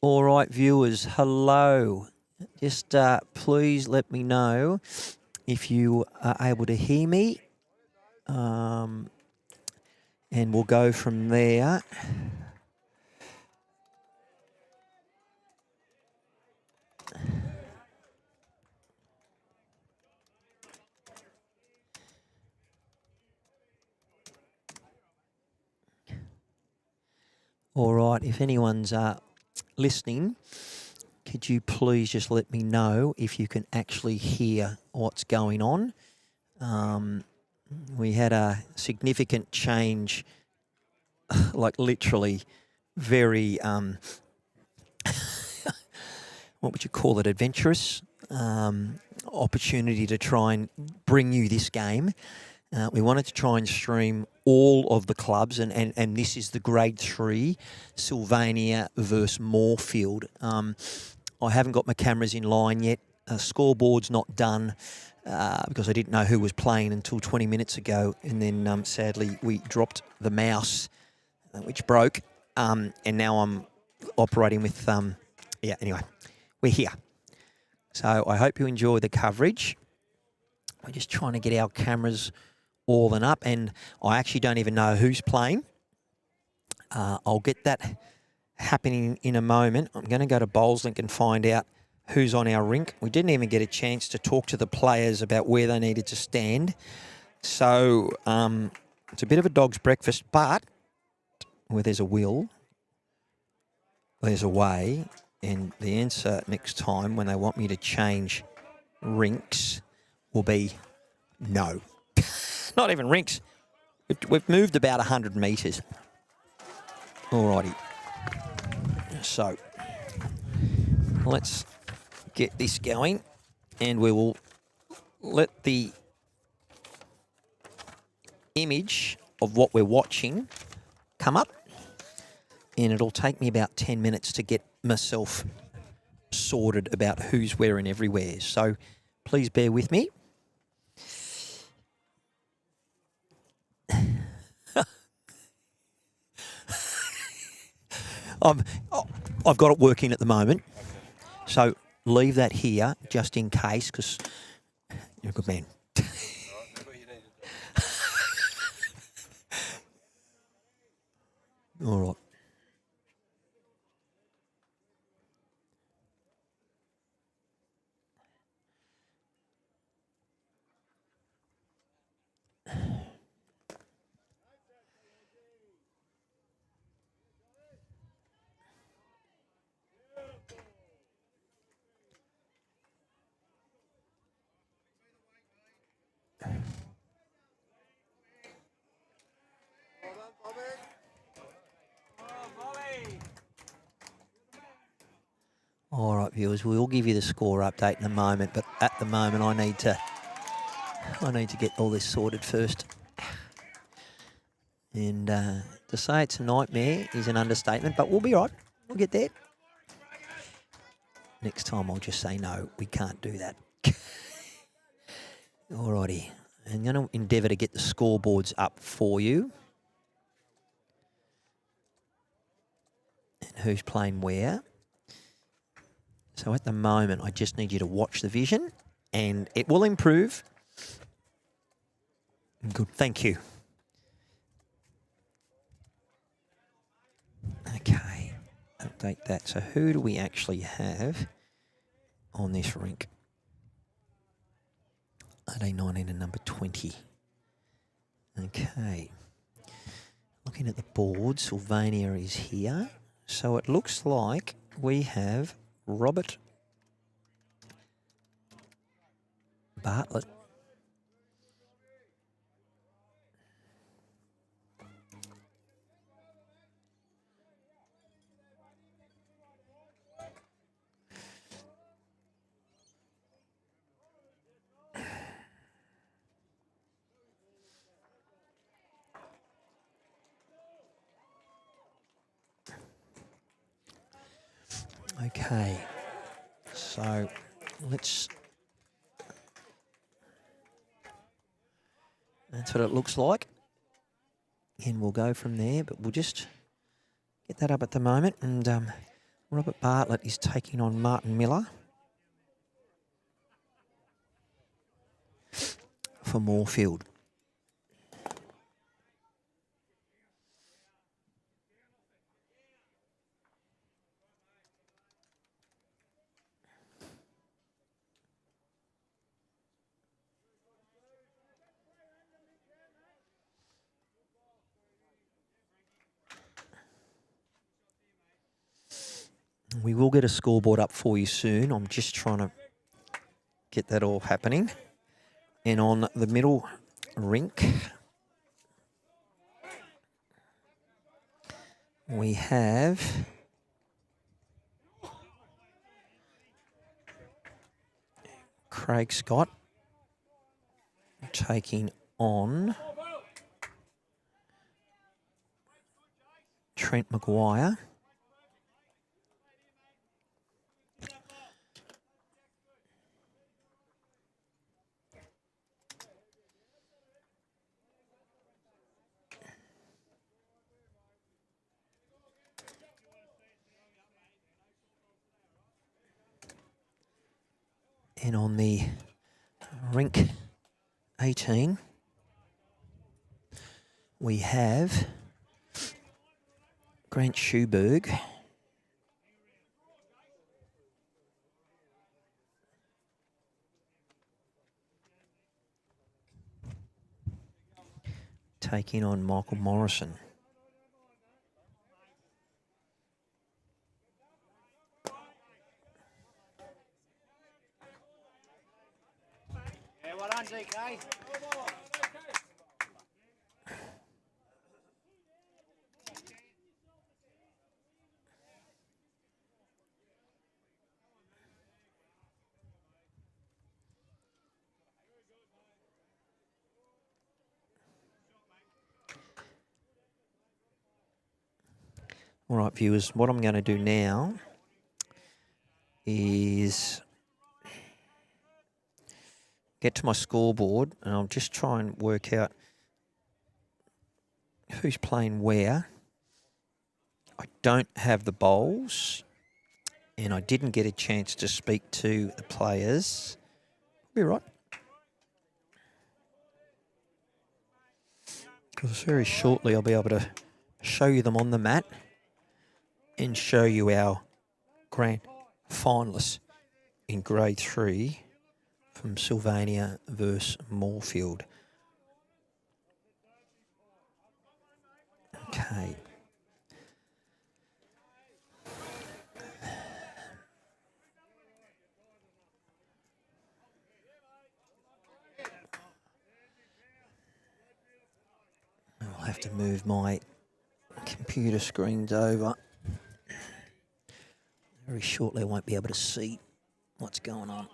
All right, viewers, hello. Just please let me know if you are able to hear me. And we'll go from there. All right, if anyone's listening, could you please just let me know if you can actually hear what's going on? We had a significant change, like literally very, what would you call it, adventurous opportunity to try and bring you this game. We wanted to try and stream all of the clubs, and this is the Grade 3 Sylvania versus Moorefield. I haven't got my cameras in line yet. Scoreboard's not done because I didn't know who was playing until 20 minutes ago, and then sadly we dropped the mouse, which broke, and now I'm operating with, anyway, we're here. So I hope you enjoy the coverage. We're just trying to get our cameras all and up, and I actually don't even know who's playing. I'll get that happening in a moment. I'm going to go to BowlsLink and find out who's on our rink. We didn't even get a chance to talk to the players about where they needed to stand. So it's a bit of a dog's breakfast, but where there's a will, there's a way. And the answer next time when they want me to change rinks will be no. Not even rinks. We've moved about 100 metres. Alrighty. So let's get this going, and we will let the image of what we're watching come up, and it'll take me about 10 minutes to get myself sorted about who's where and everywhere. So please bear with me. I've got it working at the moment, so leave that here just in case, because you're a good man. All right. All right, viewers, we'll give you the score update in a moment, but at the moment I need to get all this sorted first. And to say it's a nightmare is an understatement, but we'll be right. We'll get there. Next time I'll just say no, we can't do that. All righty. I'm going to endeavour to get the scoreboards up for you. And who's playing where. So at the moment, I just need you to watch the vision, and it will improve. Good, thank you. Okay, update that. So who do we actually have on this rink? 18-19 and number 20. Okay. Looking at the board, Sylvania is here. So it looks like we have Robert Bartlett. Okay, so that's what it looks like, and we'll go from there, but we'll just get that up at the moment, and Robert Bartlett is taking on Martin Miller for Moorefield. We will get a scoreboard up for you soon. I'm just trying to get that all happening. And on the middle rink, we have Craig Scott taking on Trent Maguire. And on the rink 18, we have Grant Schuberg taking on Michael Morrison. Well done, DK. All right, viewers, what I'm going to do now is get to my scoreboard and I'll just try and work out who's playing where. I don't have the bowls and I didn't get a chance to speak to the players. Be right. Because very shortly I'll be able to show you them on the mat and show you our grand finalists in grade 3 from Sylvania versus Moorefield. Okay. I'll have to move my computer screens over. Very shortly I won't be able to see what's going on.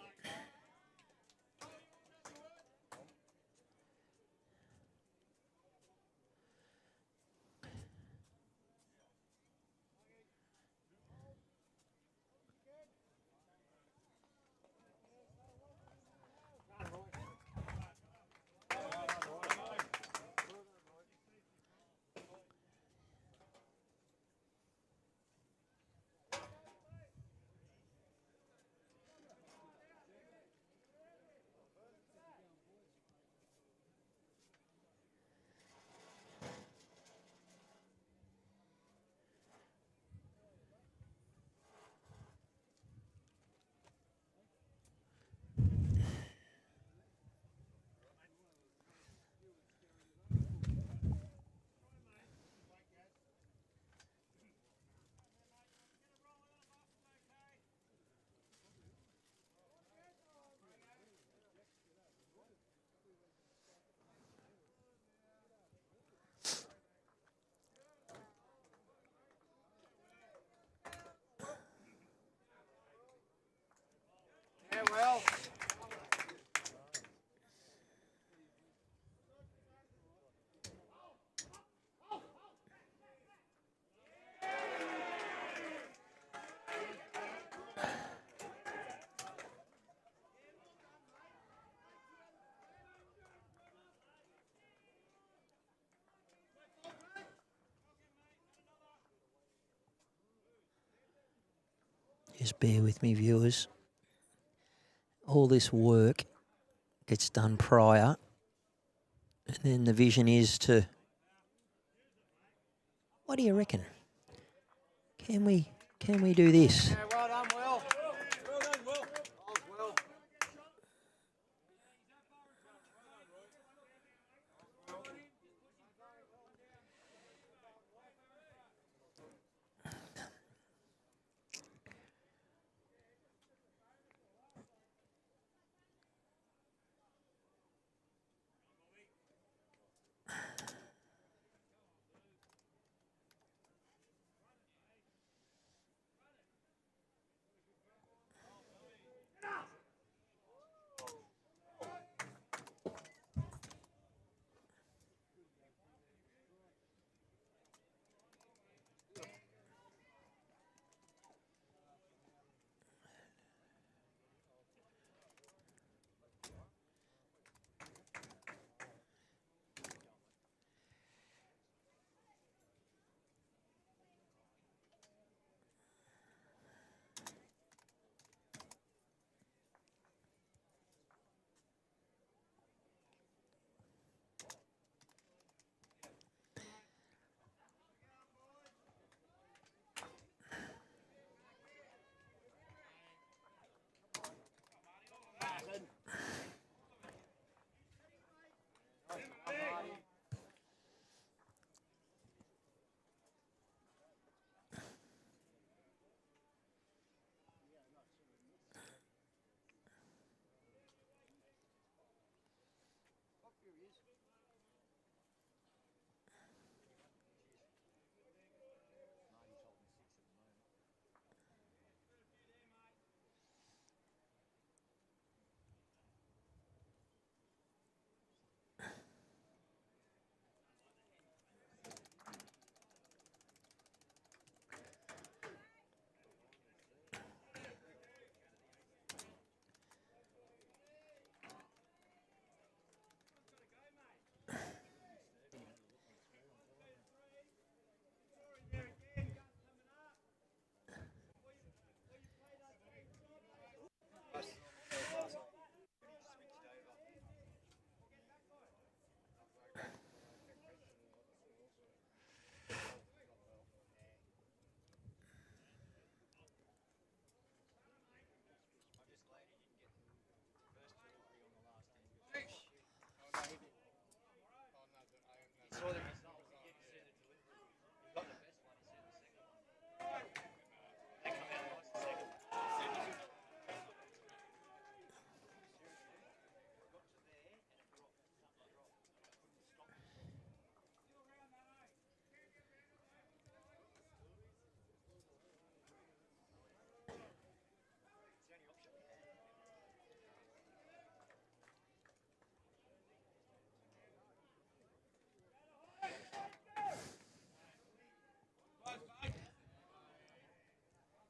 Just bear with me, viewers. All this work gets done prior, and then the vision is to... What do you reckon? Can we do this? Yeah, well done, Will. Well done, Will. Well.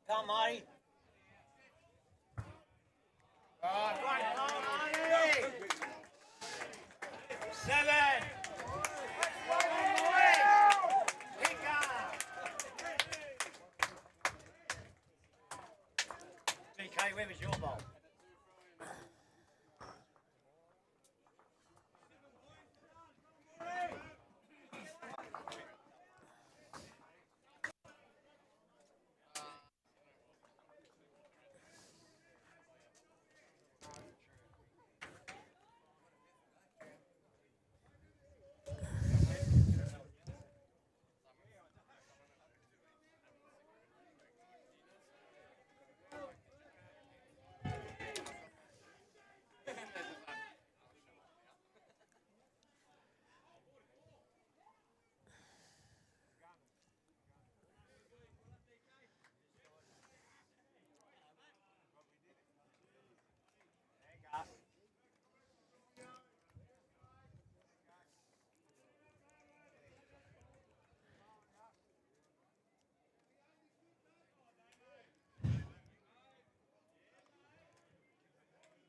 Come, Matty. Right, Matty. 7. BK, where was your ball?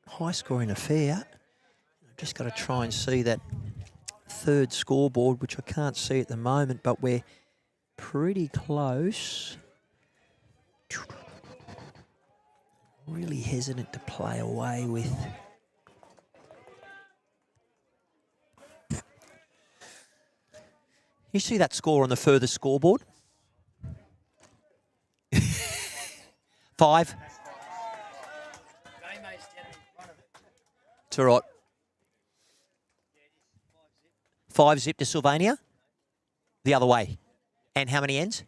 High scoring affair. I've just got to try and see that third scoreboard, which I can't see at the moment, but we're pretty close. Really hesitant to play away with. You see that score on the further scoreboard? 5. It's all right. 5 zip to Sylvania. The other way. And how many ends?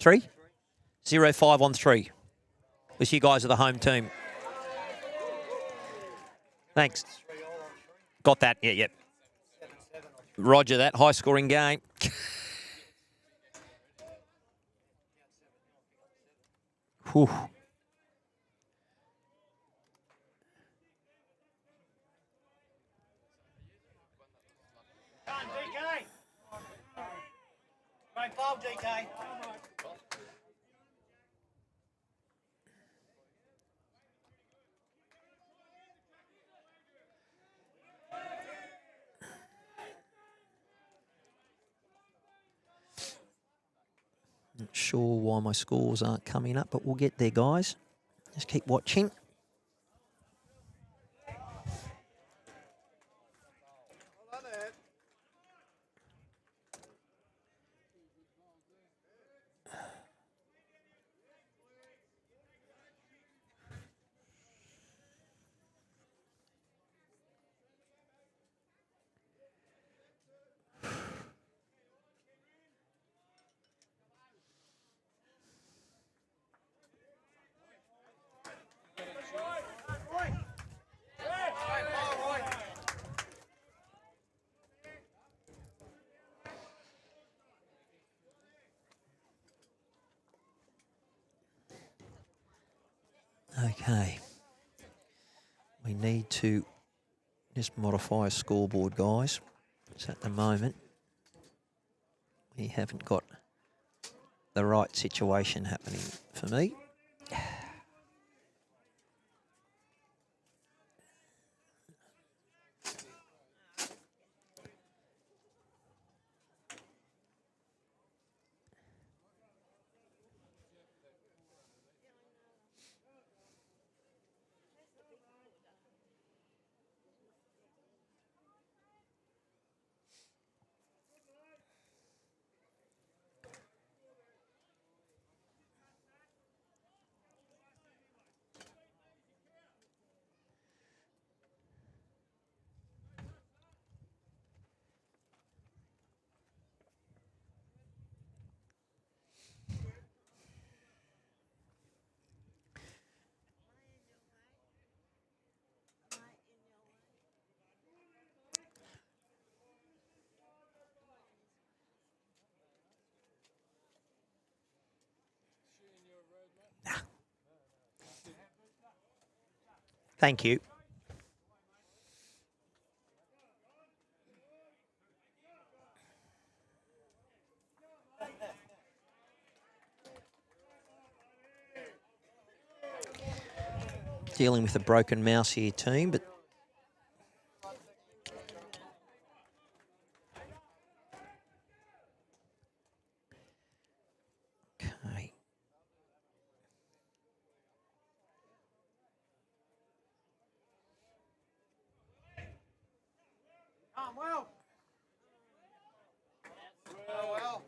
3? 0-5 on 3. Because you guys are the home team. Thanks. Got that? Yeah, yep. Roger that. High scoring game. Whew. DK. Not sure why my scores aren't coming up, but we'll get there, guys. Just keep watching. Okay. We need to just modify a scoreboard, guys. So at the moment, we haven't got the right situation happening for me. Thank you. Dealing with a broken mouse here, team, but okay. Well. Well.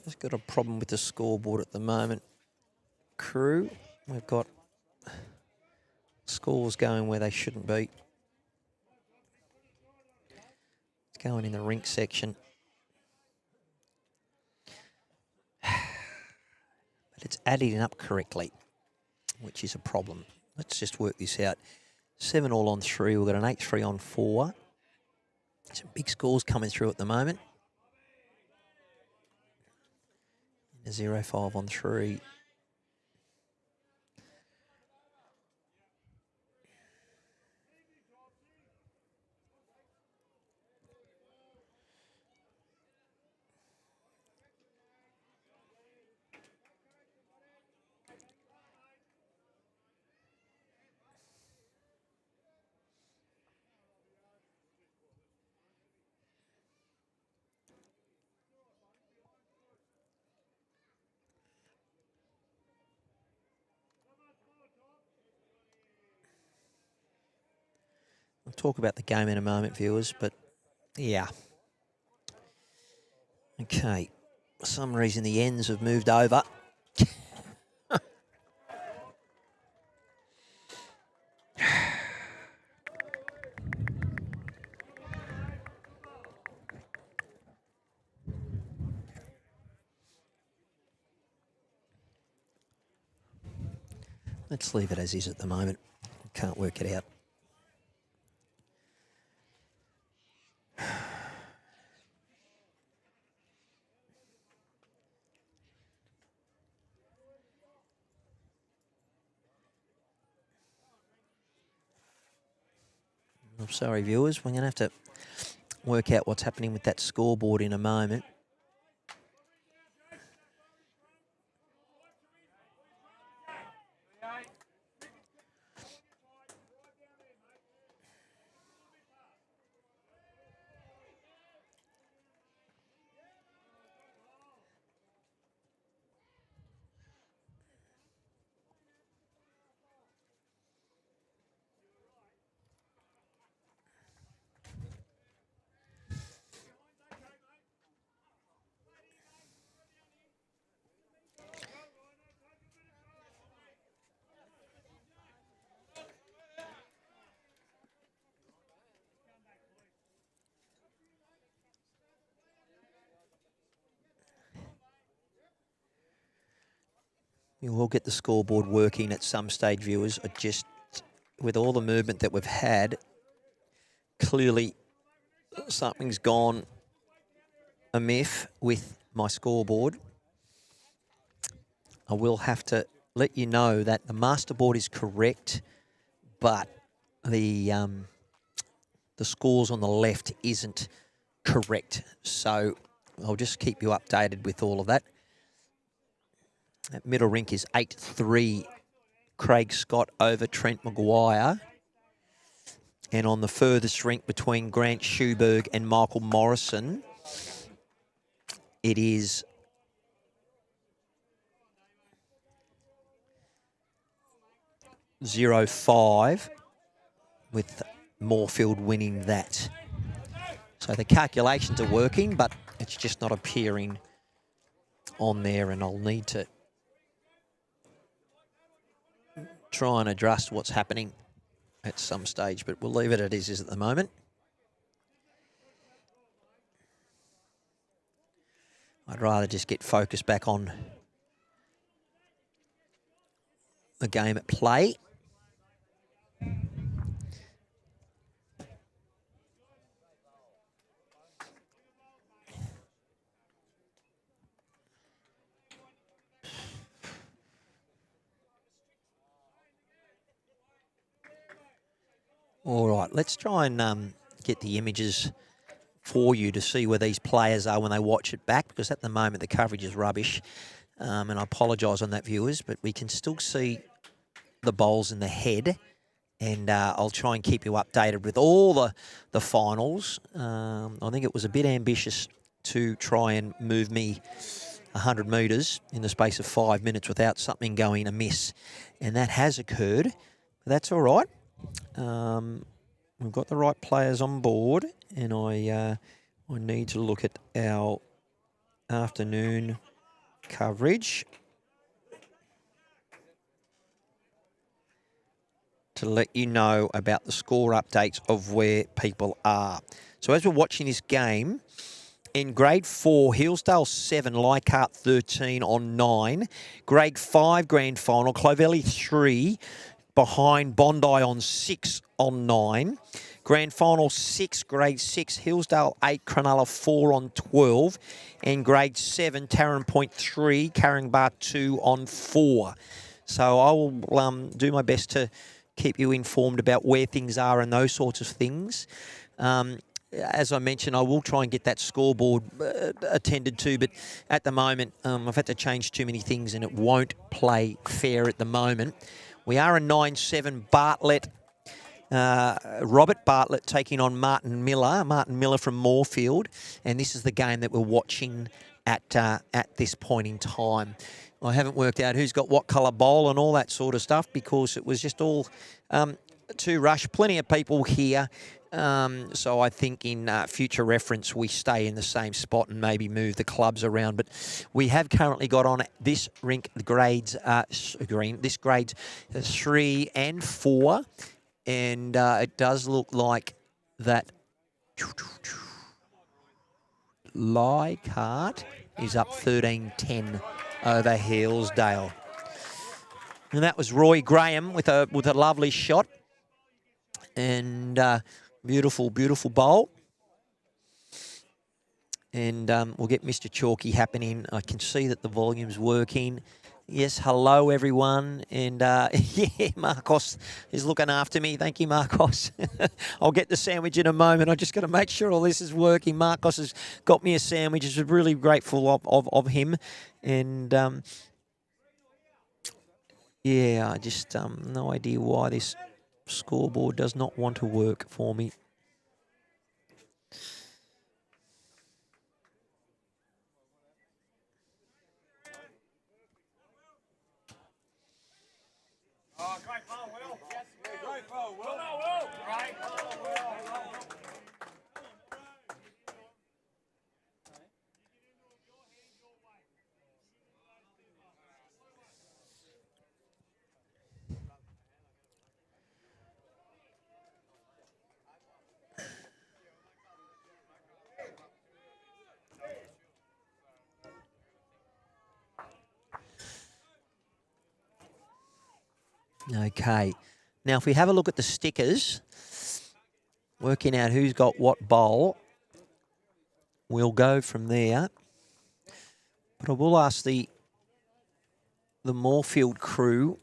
Just got a problem with the scoreboard at the moment. Crew, we've got scores going where they shouldn't be. It's going in the rink section. But it's adding up correctly, which is a problem. Let's just work this out. 7-all on 3. We've got an 8-3 on 4. Some big scores coming through at the moment. A 0-5 on 3. We'll talk about the game in a moment, viewers, but yeah. Okay. For some reason, the ends have moved over. Let's leave it as is at the moment. Can't work it out. I'm sorry, viewers. We're going to have to work out what's happening with that scoreboard in a moment. We will get the scoreboard working at some stage, viewers. Just with all the movement that we've had, clearly something's gone amiss with my scoreboard. I will have to let you know that the Masterboard is correct, but the scores on the left isn't correct. So I'll just keep you updated with all of that. That middle rink is 8-3 Craig Scott over Trent Maguire. And on the furthest rink between Grant Schuberg and Michael Morrison, it is 0-5 with Moorefield winning that. So the calculations are working, but it's just not appearing on there, and I'll need to try and adjust what's happening at some stage, but we'll leave it as it is at the moment. I'd rather just get focused back on the game at play. All right, let's try and get the images for you to see where these players are when they watch it back, because at the moment the coverage is rubbish. And I apologise on that, viewers, but we can still see the bowls in the head. And I'll try and keep you updated with all the finals. I think it was a bit ambitious to try and move me 100 metres in the space of 5 minutes without something going amiss. And that has occurred. But that's all right. We've got the right players on board, and I need to look at our afternoon coverage to let you know about the score updates of where people are. So as we're watching this game, in Grade 4, Hillsdale 7, Leichhardt 13 on 9. Grade 5 Grand Final, Clovelly 3 behind Bondi on 6 on 9. Grand Final 6, Grade 6, Hillsdale 8, Cronulla 4 on 12. And Grade 7, Taren Point 3, Caringbah 2 on 4. So I will do my best to keep you informed about where things are and those sorts of things. As I mentioned, I will try and get that scoreboard attended to, but at the moment, I've had to change too many things and it won't play fair at the moment. We are a 9-7 Bartlett. Robert Bartlett taking on Martin Miller from Moorefield, and this is the game that we're watching at this point in time. I haven't worked out who's got what colour bowl and all that sort of stuff because it was just all too rushed. Plenty of people here. So I think in future reference, we stay in the same spot and maybe move the clubs around. But we have currently got on this rink the grades green. This grades 3 and 4, and it does look like that Leichhardt is up 13-10 over Hillsdale. And that was Roy Graham with a lovely shot. And beautiful, beautiful bowl. And we'll get Mr. Chalky happening. I can see that the volume's working. Yes, hello, everyone. And, yeah, Marcos is looking after me. Thank you, Marcos. I'll get the sandwich in a moment. I just got to make sure all this is working. Marcos has got me a sandwich. I'm really grateful of him. And, yeah, I just no idea why this scoreboard does not want to work for me. Okay. Now, if we have a look at the stickers, working out who's got what bowl, we'll go from there. But I will ask the Moorefield crew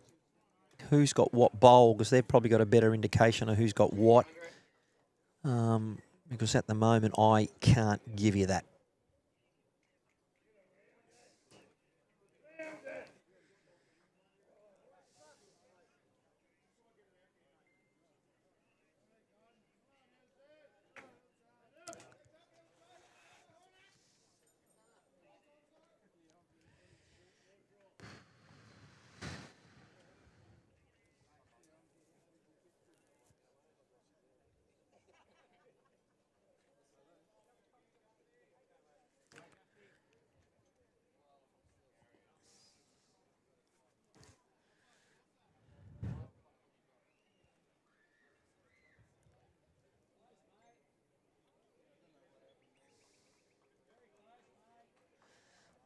who's got what bowl, because they've probably got a better indication of who's got what. Because at the moment, I can't give you that.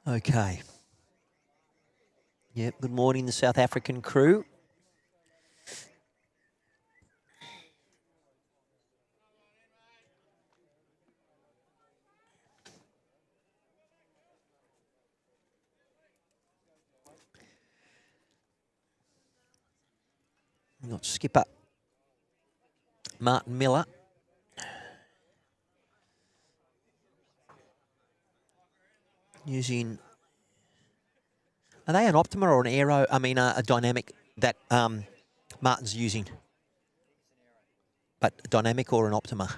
Okay. Yep, good morning, the South African crew. We've got skipper Martin Miller. Using, are they an Optima or an Aero? I mean, a dynamic that Martin's using. But a dynamic or an Optima?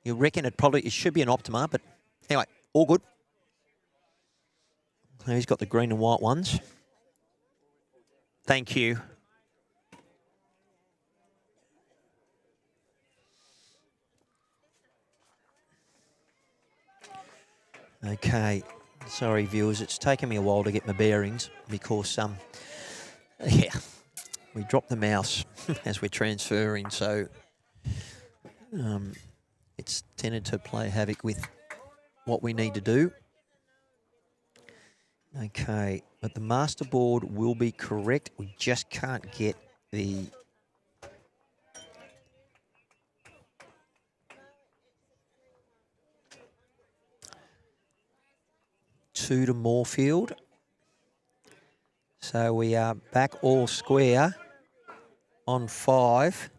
You reckon it should be an Optima, but anyway, all good. He's got the green and white ones. Thank you. Okay, Sorry, viewers, it's taken me a while to get my bearings because, yeah, we dropped the mouse as we're transferring, so it's tended to play havoc with what we need to do. Okay, but the Masterboard will be correct. We just can't get the... two to Moorefield. So we are back all square on 5.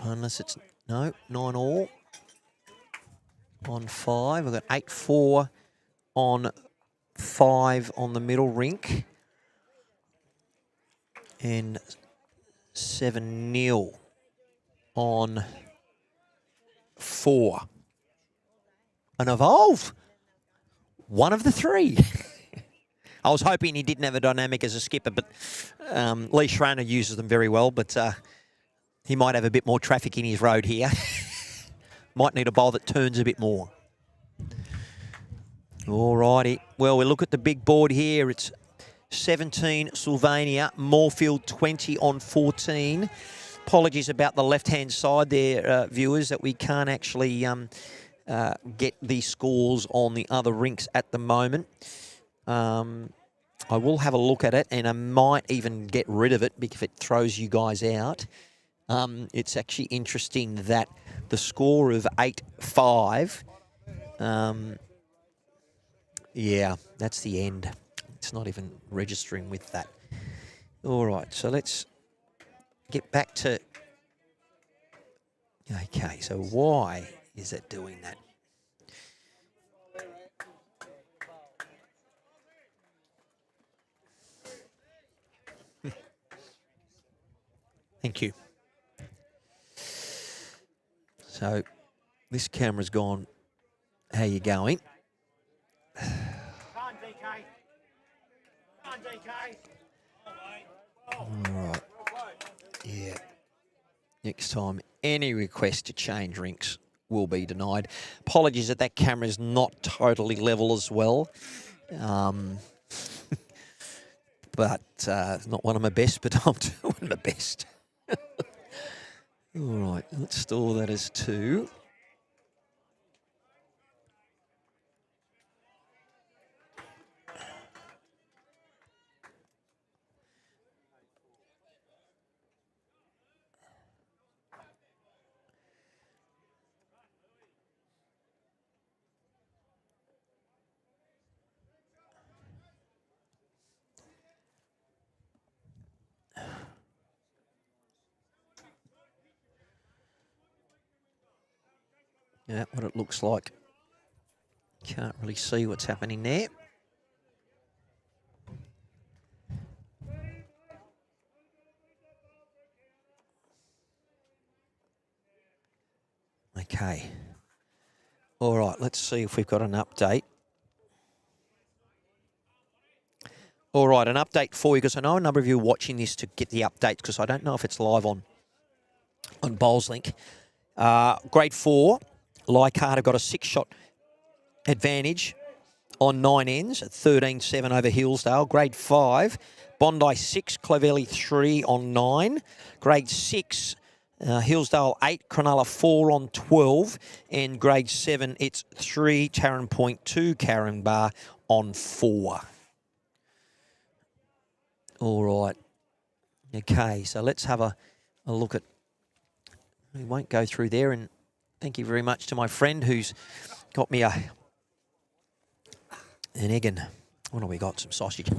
Unless it's, no, 9 all on 5. We've got 8-4 on 5 on the middle rink. And 7-0 on 4. An evolve. One of the 3. I was hoping he didn't have a dynamic as a skipper, but Lee Schraner uses them very well, but he might have a bit more traffic in his road here. Might need a bowl that turns a bit more. All righty. Well, we look at the big board here. It's 17 Sylvania, Moorefield 20 on 14. Apologies about the left-hand side there, viewers, that we can't actually get the scores on the other rinks at the moment. I will have a look at it, and I might even get rid of it if it throws you guys out. It's actually interesting that the score of 8-5, yeah, that's the end. It's not even registering with that. All right, so let's get back to... Okay, so why is it doing that? Thank you. So this camera's gone, how you going? All right. Yeah. Next time, any request to change rinks will be denied. Apologies that that camera is not totally level as well. But not one of my best, but I'm doing my best. All right, let's store that as 2. Yeah, what it looks like. Can't really see what's happening there. Okay. All right, let's see if we've got an update. All right, an update for you, because I know a number of you are watching this to get the updates, because I don't know if it's live on BowlsLink. Grade 4, Leichhardt have got a 6-shot advantage on 9 ends at 13-7 over Hillsdale. Grade 5, Bondi 6, Clovelly 3 on 9. Grade 6, Hillsdale 8, Cronulla 4 on 12. And grade 7, it's 3, Taren Point 2, Caringbah on 4. All right. Okay, so let's have a look at... We won't go through there, and thank you very much to my friend who's got me an egg and... What have we got? Some sausage.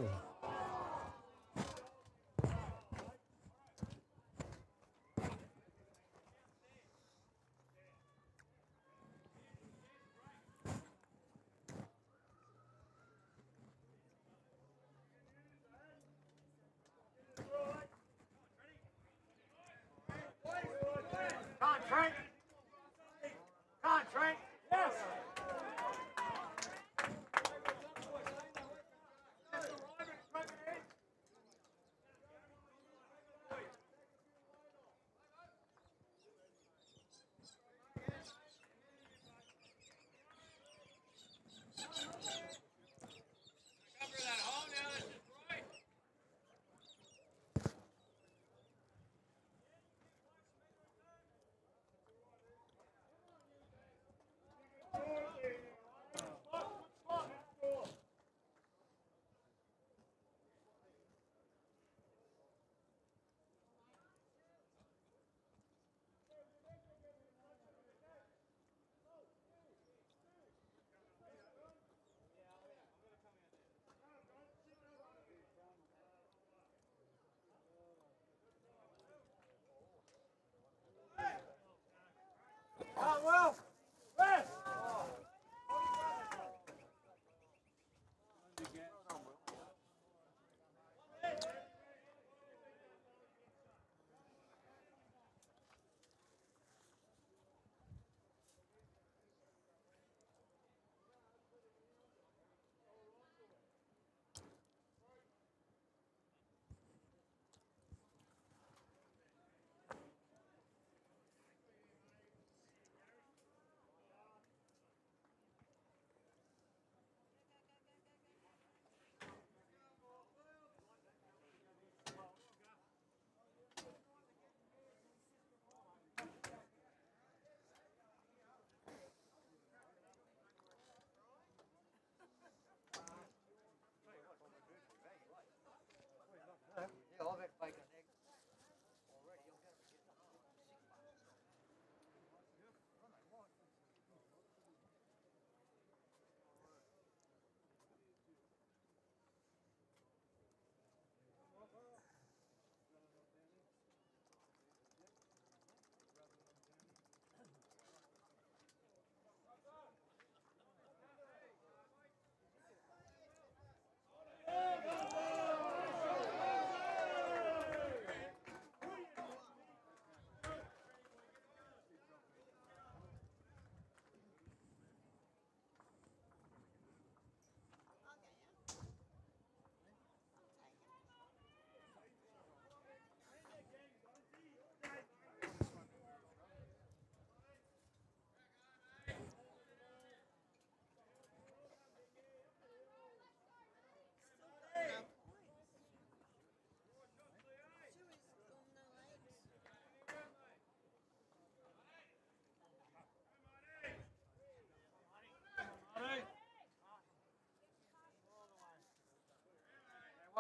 Well, rest.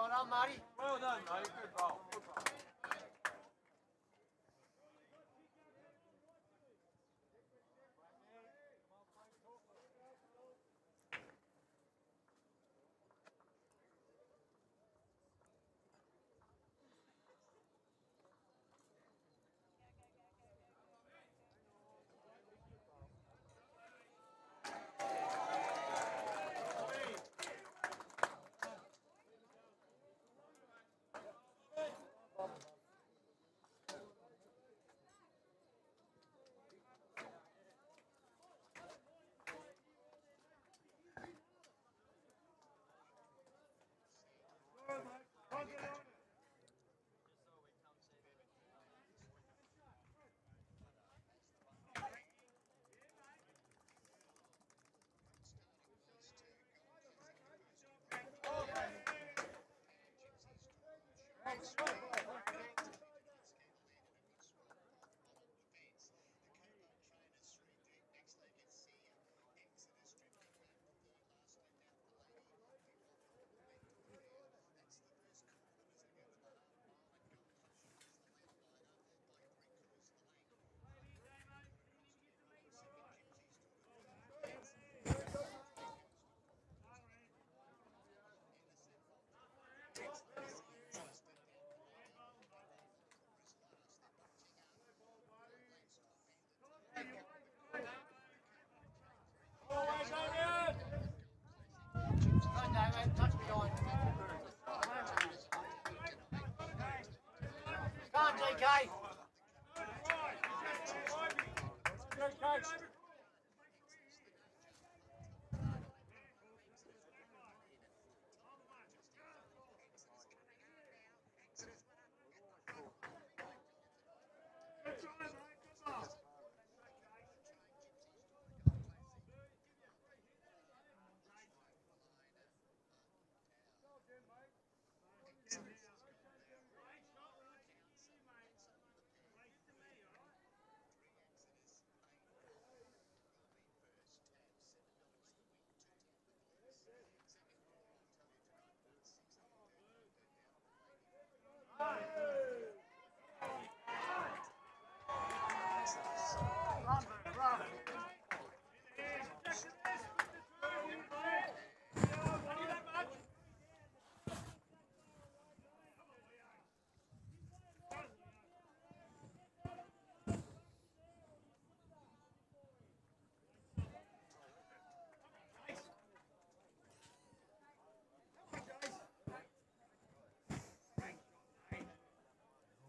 Well done, Matty. Well done, mate. Good ball. Good ball. DK.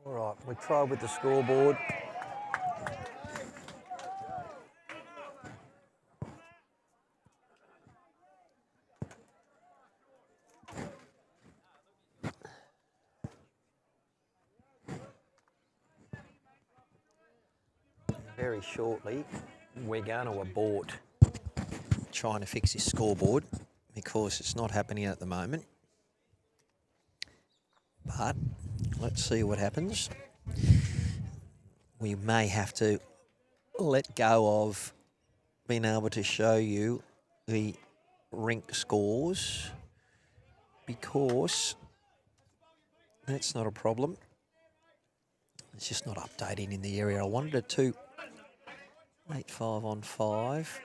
All right, we tried with the scoreboard. Very shortly, we're going to abort trying to fix this scoreboard because it's not happening at the moment. But let's see what happens. We may have to let go of being able to show you the rink scores because that's not a problem. It's just not updating in the area. I wanted it to 8-5 on 5.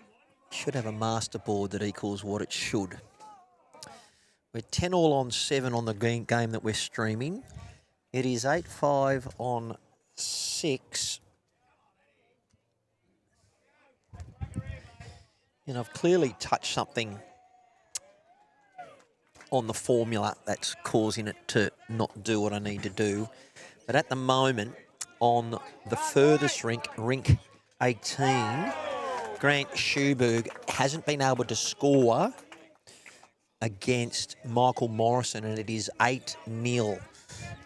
Should have a masterboard that equals what it should. We're 10 all on 7 on the game that we're streaming. It is 8-5 on 6. And I've clearly touched something on the formula that's causing it to not do what I need to do. But at the moment, on the furthest rink, rink 18, Grant Schuberg hasn't been able to score against Michael Morrison, and it is 8-0.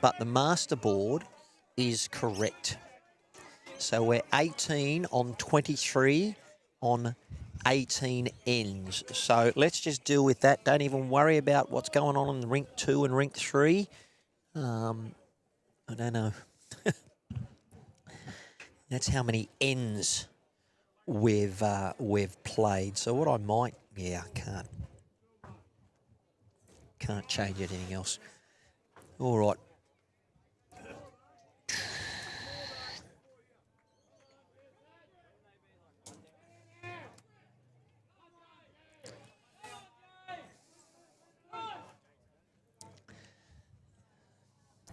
But the masterboard is correct. So we're 18 on 23 on 18 ends. So let's just deal with that. Don't even worry about what's going on in rink 2 and rink 3. I don't know. That's how many ends we've played. So what I might, I can't change anything else. All right.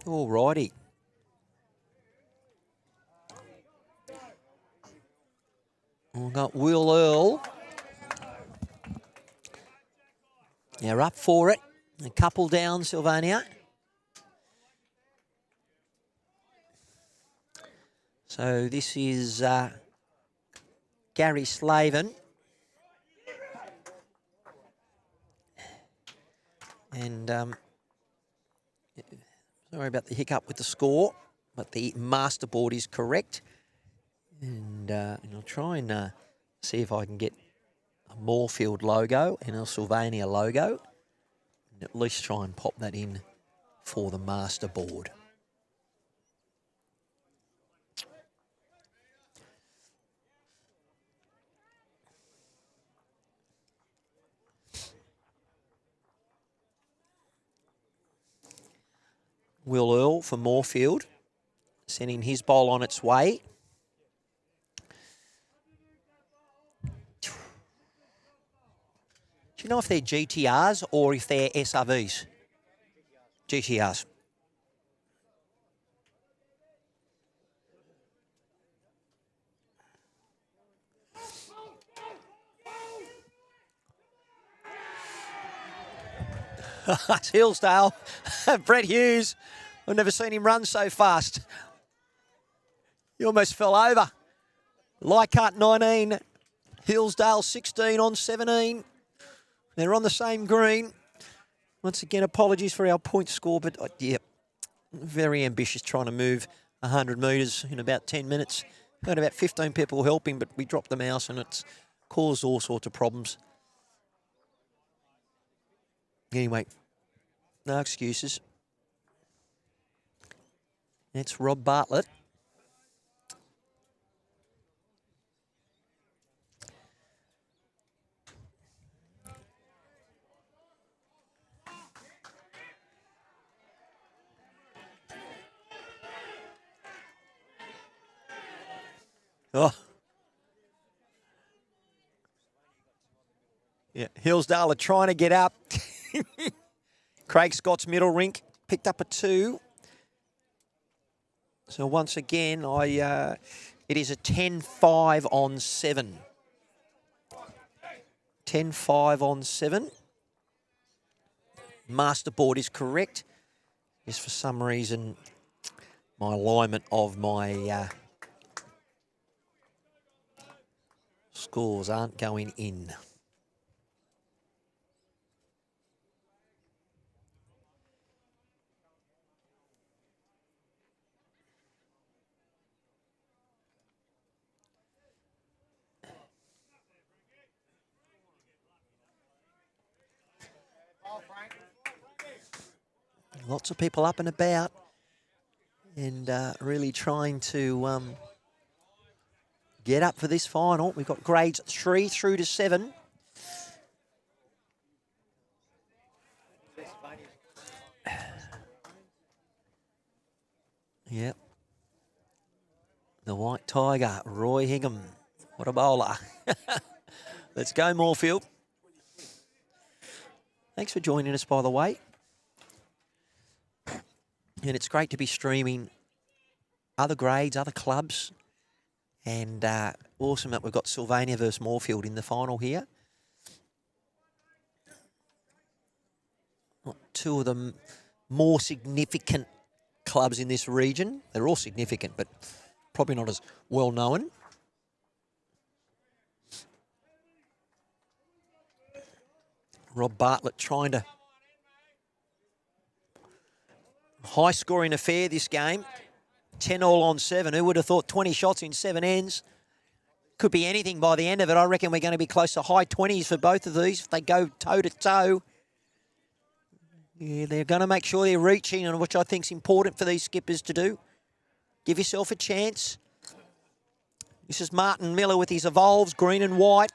All righty. We've got Will Earl. They're up for it. A couple down, Sylvania. So this is Gary Slavin. And sorry about the hiccup with the score, but the masterboard is correct. And I'll try and see if I can get a Moorefield logo and a Sylvania logo. And at least try and pop that in for the masterboard. Will Earl for Moorefield, sending his bowl on its way. Do you know if they're GTRs or if they're SRVs? GTRs. It's Hillsdale. Brett Hughes. I've never seen him run so fast. You almost fell over. Leichhardt 19, Hillsdale 16 on 17. They're on the same green. Once again, apologies for our point score, but yeah, very ambitious trying to move 100 metres in about 10 minutes. Got about 15 people helping, but we dropped the mouse and it's caused all sorts of problems. Anyway, no excuses. It's Rob Bartlett. Oh. Yeah, Hillsdale are trying to get up. Craig Scott's middle rink picked up a 2. So once again, it is a 10-5 on 7. 10-5 on 7. Masterboard is correct. Just for some reason, my alignment of my scores aren't going in. Lots of people up and about and really trying to get up for this final. We've got grades 3 through to 7. Yep. The White Tiger, Roy Higham. What a bowler. Let's go, Moorefield. Thanks for joining us, by the way. And it's great to be streaming other grades, other clubs. And awesome that we've got Sylvania versus Moorefield in the final here. Two of the more significant clubs in this region. They're all significant, but probably not as well known. Rob Bartlett trying to... High scoring affair this game. 10 all on 7. Who would have thought 20 shots in 7 ends? Could be anything by the end of it. I reckon we're going to be close to high 20s for both of these if they go toe-to-toe. Yeah, they're going to make sure they're reaching, and which I think is important for these skippers to do. Give yourself a chance. This is Martin Miller with his evolves, green and white.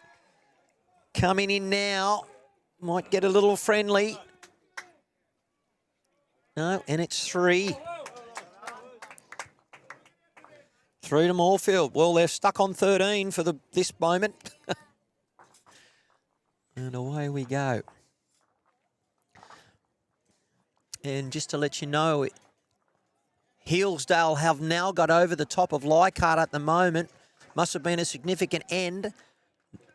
Coming in now. Might get a little friendly. No, and it's 3. 3 to Moorefield. Well, they're stuck on 13 for this moment. And away we go. And just to let you know, Hillsdale have now got over the top of Leichhardt at the moment. Must have been a significant end.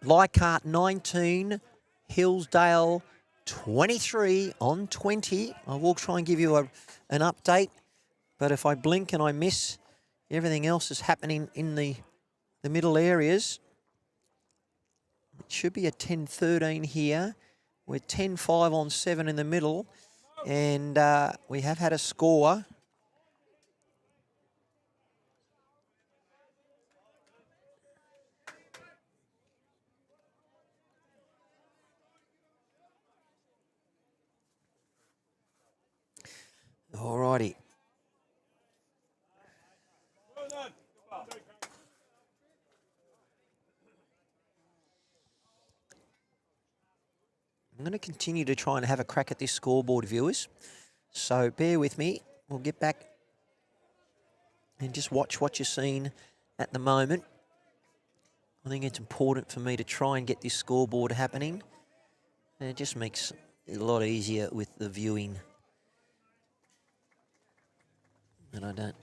Leichhardt 19, Hillsdale 23 on 20. I will try and give you an update, but if I blink and I miss, everything else is happening in the middle areas. It should be a 10-13 here. We're 10-5 on 7 in the middle, and we have had a score. All righty. I'm going to continue to try and have a crack at this scoreboard, viewers. So bear with me. We'll get back and just watch what you're seeing at the moment. I think it's important for me to try and get this scoreboard happening. And it just makes it a lot easier with the viewing. And I don't...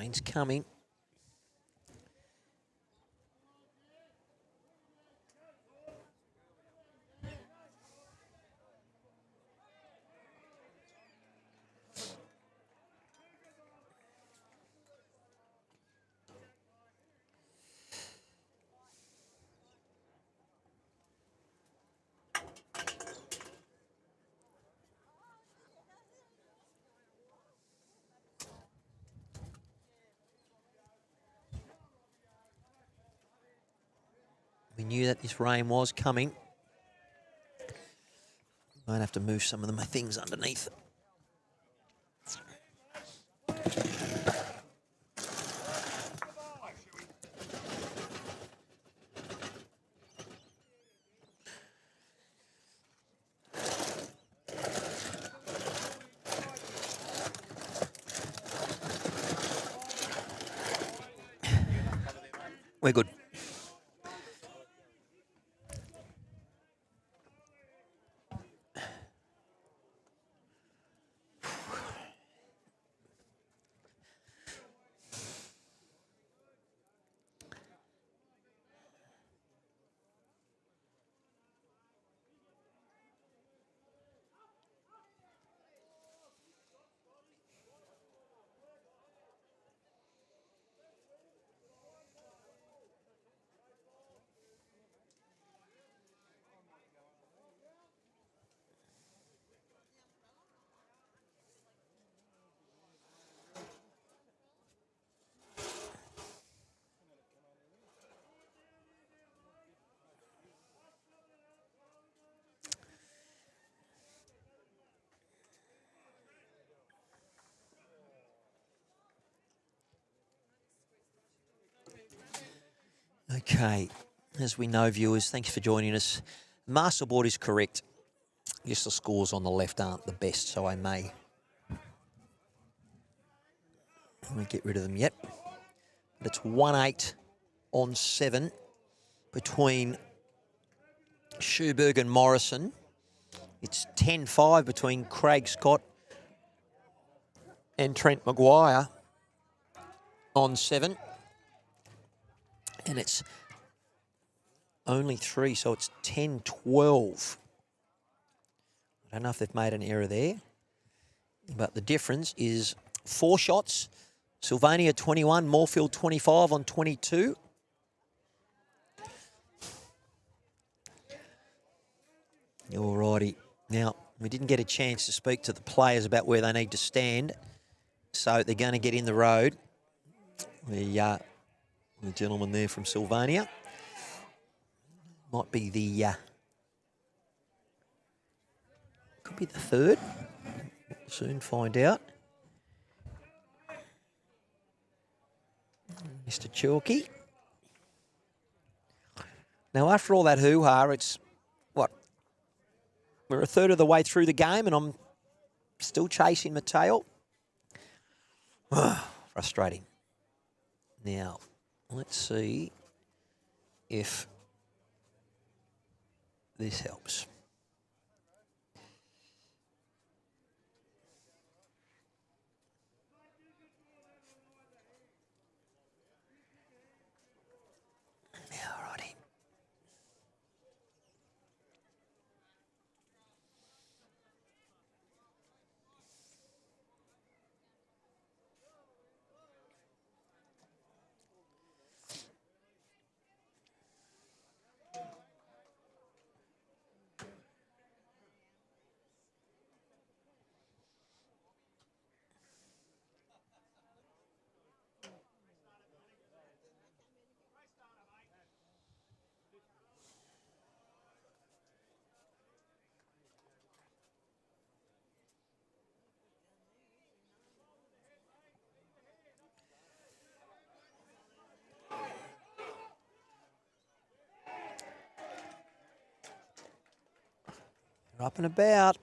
Rain's coming. We knew that this rain was coming. Might have to move some of the things underneath. We're good. Okay, as we know, viewers, thanks for joining us. Masterboard is correct. Yes, the scores on the left aren't the best, so I won't get rid of them yet. But it's 1-8 on 7 between Schuberg and Morrison. It's 10-5 between Craig Scott and Trent Maguire on 7. And it's only 3, so it's 10-12. I don't know if they've made an error there, but the difference is 4 shots. Sylvania 21, Moorefield 25 on 22. Alrighty. Now, we didn't get a chance to speak to the players about where they need to stand, so they're going to get in the road. The gentleman there from Sylvania. Might be the... could be the third. Soon find out. Mr. Chalky. Now, after all that hoo-ha, it's, what, we're a third of the way through the game and I'm still chasing my tail. Frustrating. Now, let's see if this helps. Alrighty. Up and about.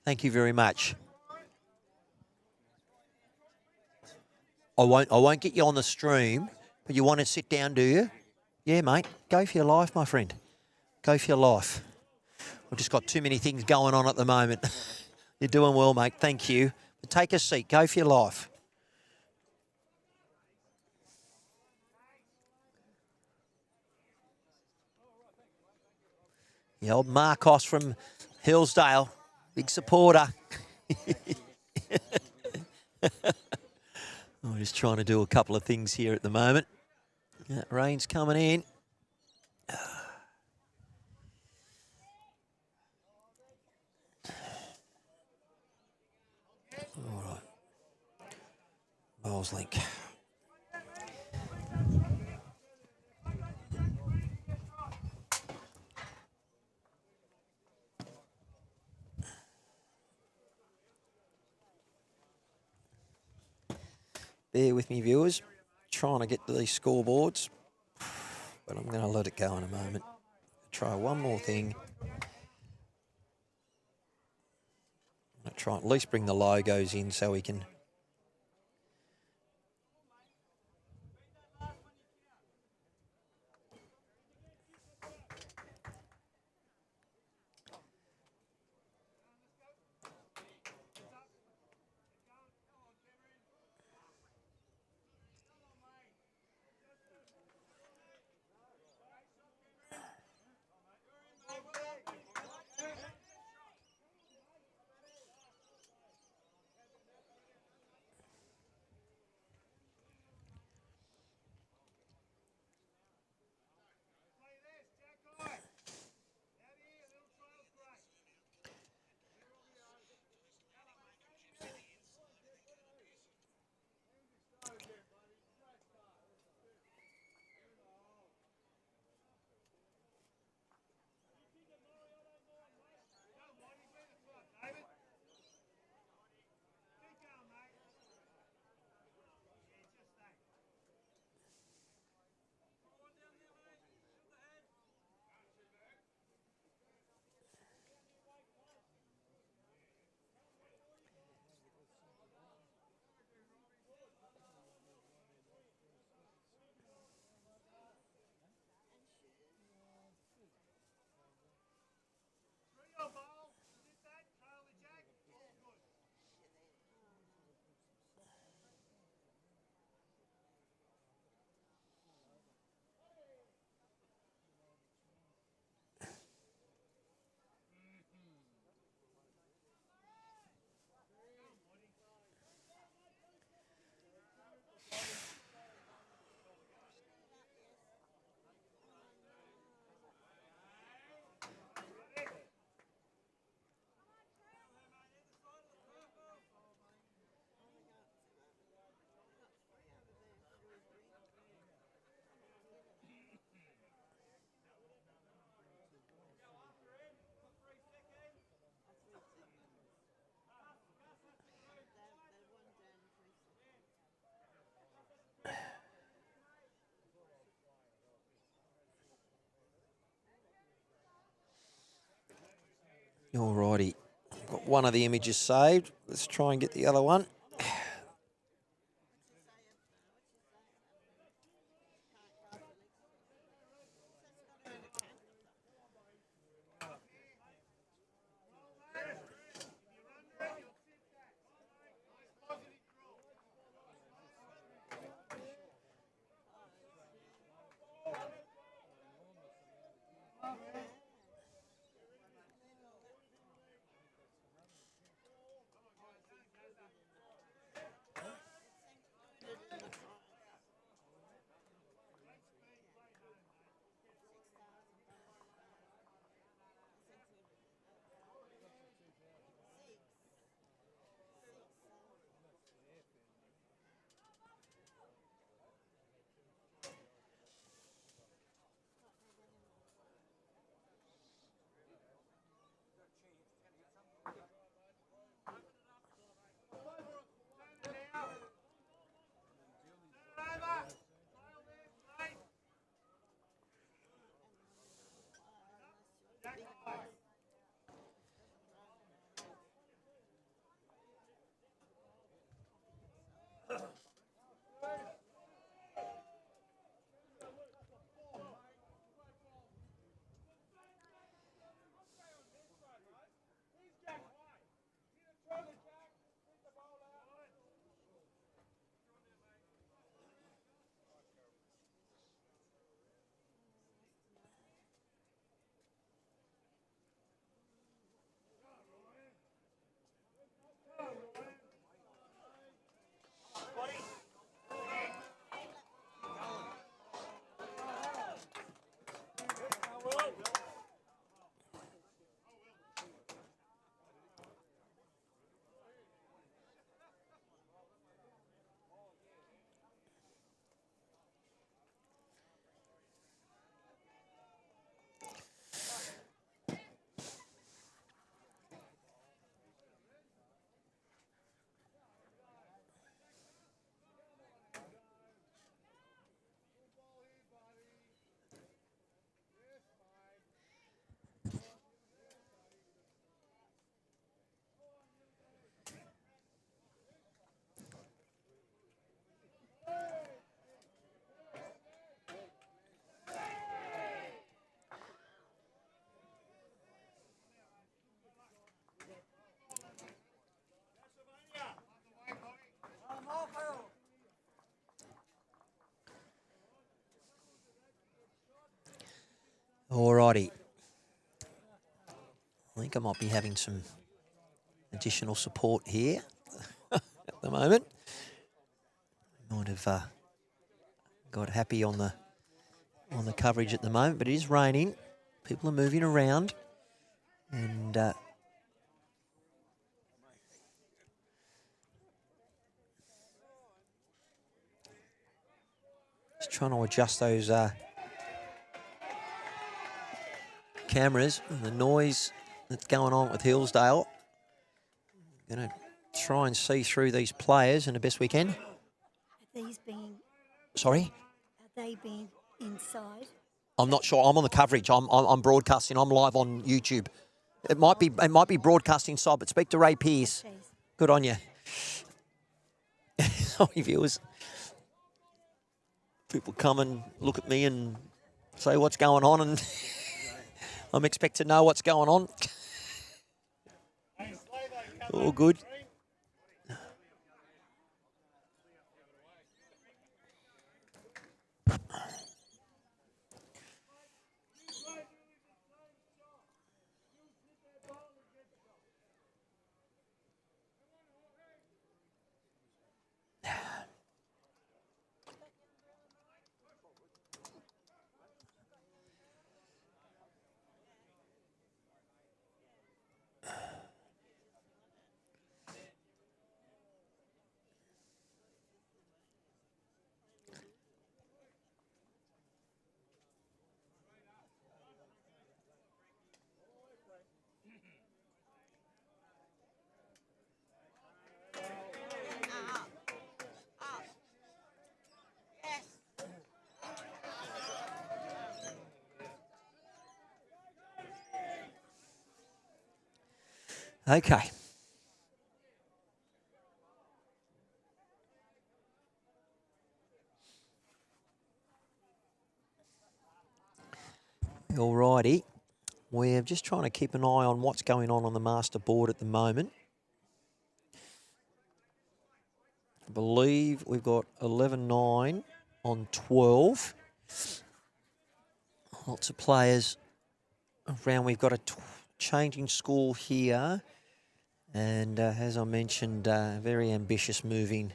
Thank you very much. I won't get you on the stream, but you want to sit down, do you? Yeah, mate. Go for your life, my friend. Go for your life. We've just got too many things going on at the moment. You're doing well, mate. Thank you. But take a seat. Go for your life. The old Marcos from Hillsdale. Big supporter. I'm just trying to do a couple of things here at the moment. That rain's coming in. All right. Bowls link. Bear with me, viewers. Trying to get to these scoreboards, but I'm going to let it go in a moment. Try one more thing. I'll try at least bring the logos in so we can. Alrighty, got one of the images saved. Let's try and get the other one. righty. I think I might be having some additional support here at the moment. Might have got happy on the coverage at the moment, but it is raining. People are moving around, and just trying to adjust those cameras and the noise that's going on with Hillsdale. Going to try and see through these players in the best we can. Have these been? Sorry? Have they been inside? I'm not sure. I'm on the coverage. I'm broadcasting. I'm live on YouTube. It might be broadcasting inside, but speak to Ray Pearce. Please. Good on you. Sorry, viewers. People come and look at me and say what's going on, and I'm expected to know what's going on. All good. Okay. Alrighty. We're just trying to keep an eye on what's going on the Masterboard at the moment. I believe we've got 11-9 on 12. Lots of players around. We've got a changing score here. And as I mentioned, very ambitious moving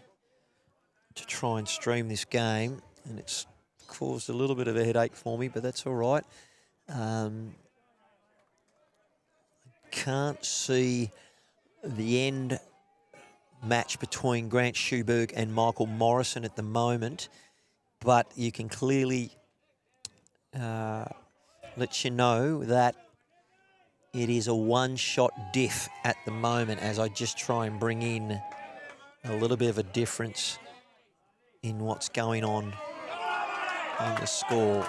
to try and stream this game. And it's caused a little bit of a headache for me, but that's all right. Can't see the end match between Grant Schuberg and Michael Morrison at the moment, but you can clearly let you know that it is a one-shot diff at the moment as I just try and bring in a little bit of a difference in what's going on in the score.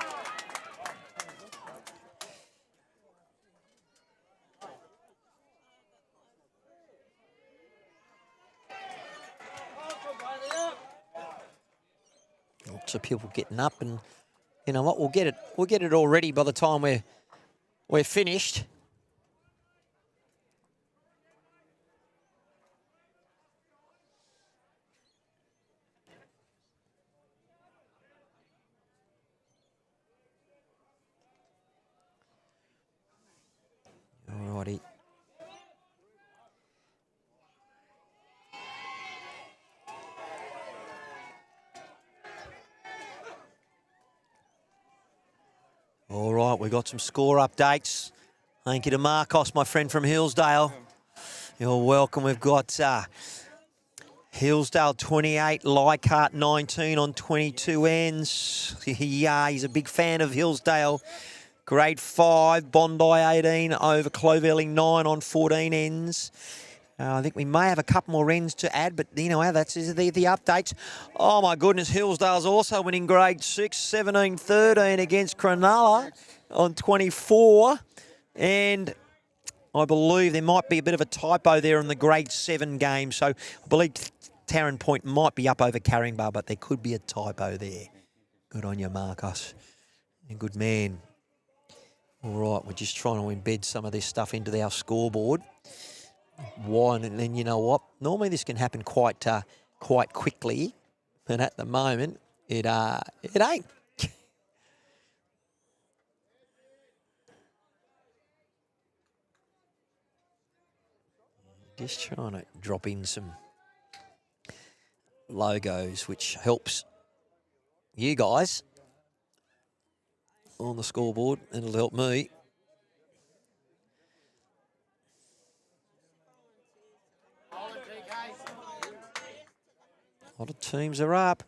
Lots of people getting up, and you know what? We'll get it all ready by the time we're finished. Alrighty. All right, we've got some score updates. Thank you to Marcos, my friend from Hillsdale. You're welcome. We've got Hillsdale 28, Leichhardt 19 on 22 ends. Yeah, he's a big fan of Hillsdale. Grade 5, Bondi 18 over Clovelly 9 on 14 ends. I think we may have a couple more ends to add, but you know, that's the updates. Oh my goodness, Hillsdale's also winning grade 6, 17-13 against Cronulla on 24. And I believe there might be a bit of a typo there in the grade 7 game. So I believe Taren Point might be up over Caringbah, but there could be a typo there. Good on you, Marcos. You're a good man. All right, we're just trying to embed some of this stuff into our scoreboard. Why? And then you know what? Normally this can happen quite quickly, but at the moment it ain't. Just trying to drop in some logos, which helps you guys on the scoreboard, and it'll help me. A lot of teams are up.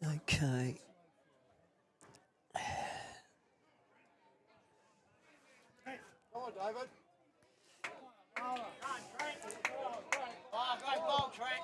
Okay. Come on, David. Oh, great ball, Trent.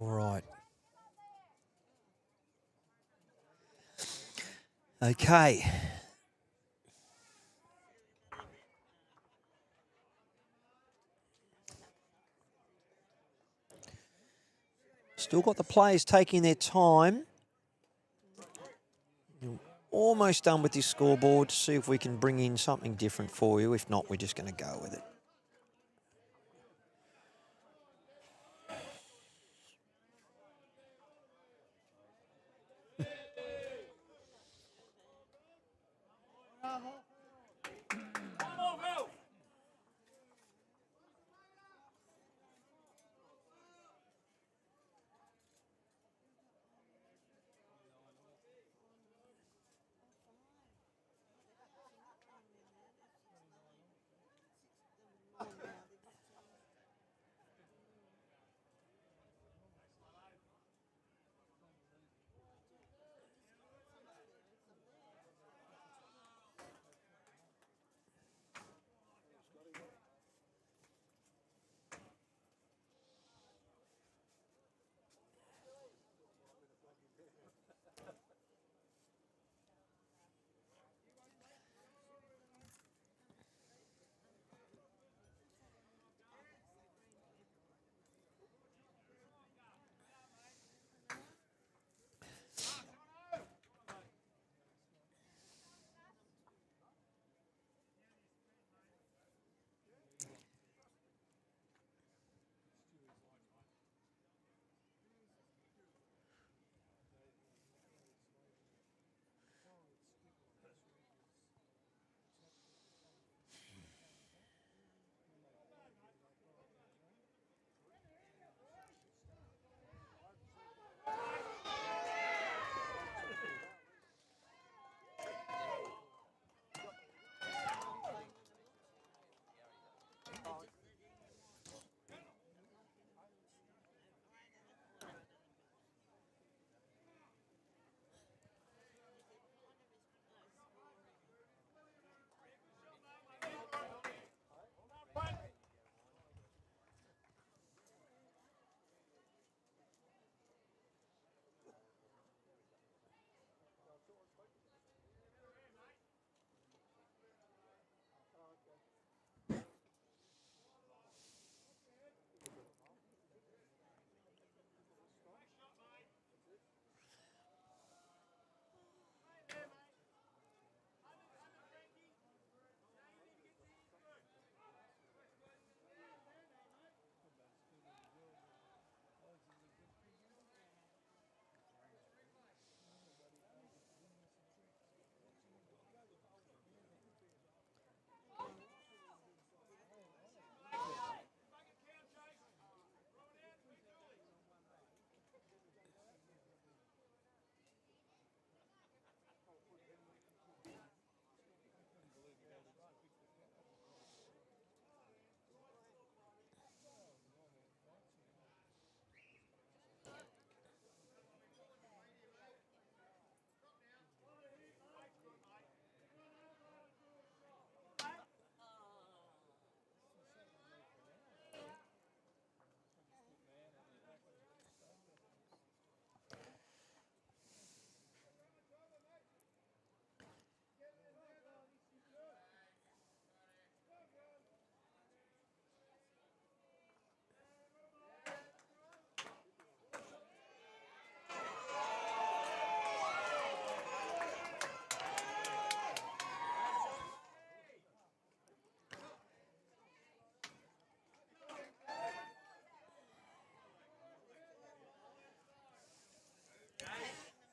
All right. Okay. Still got the players taking their time. You're almost done with this scoreboard. See if we can bring in something different for you. If not, we're just going to go with it.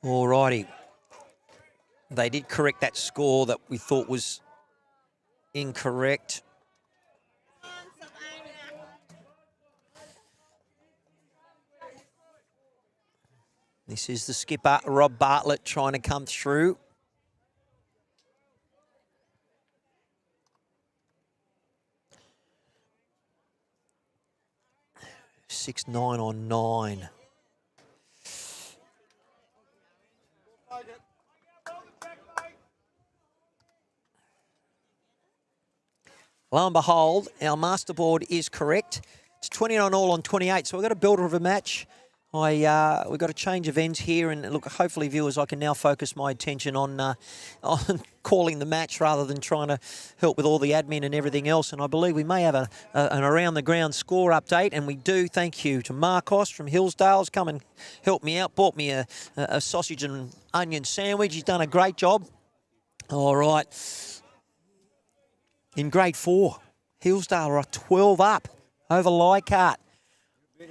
Alrighty. They did correct that score that we thought was incorrect. This is the skipper, Rob Bartlett, trying to come through. Six, 9 on 9. Lo and behold, our Masterboard is correct. It's 29 all on 28, so we've got a builder of a match. We've got a change of ends here, and look, hopefully, viewers, I can now focus my attention on calling the match rather than trying to help with all the admin and everything else. And I believe we may have an around-the-ground score update, and we do. Thank you to Marcos from Hillsdale's come and helped me out, bought me a sausage and onion sandwich. He's done a great job. All right. In grade 4, Hillsdale are 12 up over Leichhardt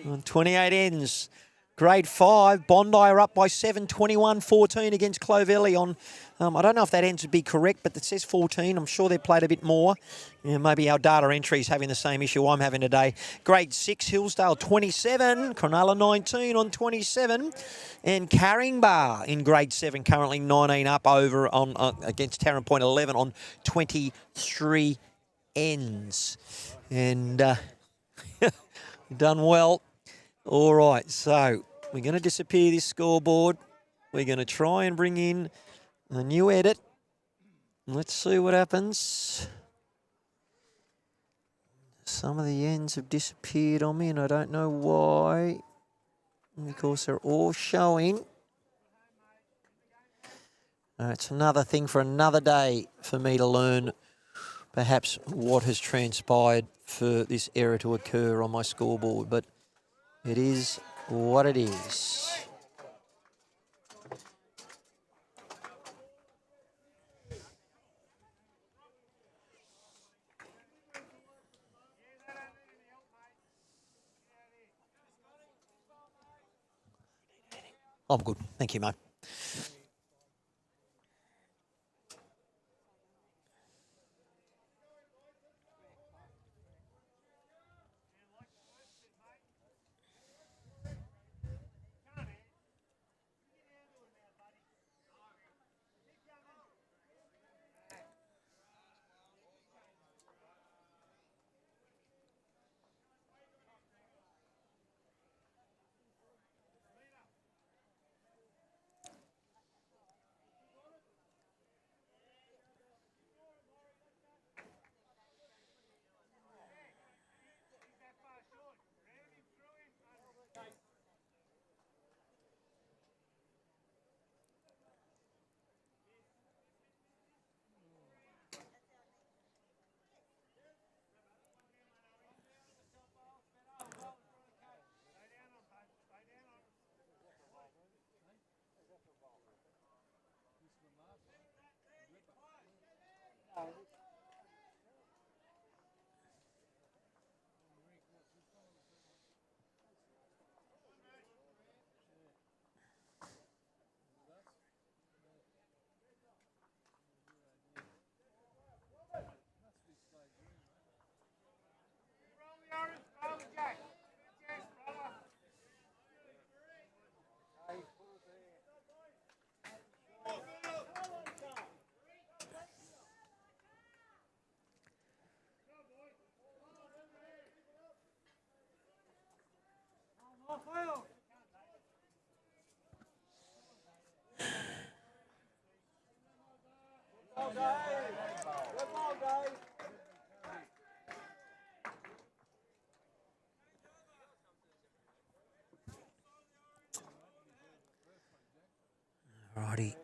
on 28 ends. Grade 5, Bondi are up by 7, 21-14 against Clovelly on, I don't know if that ends would be correct, but it says 14. I'm sure they played a bit more. Yeah, maybe our data entry is having the same issue I'm having today. Grade 6, Hillsdale 27, Cronulla 19 on 27. And Caringbah in grade 7, currently 19 up over on against Taren Point 11 on 23 ends. And done well. All right, so we're going to disappear this scoreboard. We're going to try and bring in a new edit. Let's see what happens. Some of the ends have disappeared on me, and I don't know why. Because they're all showing. It's another thing for another day for me to learn perhaps what has transpired for this error to occur on my scoreboard, but it is what it is. I'm good. Thank you, mate. Alrighty.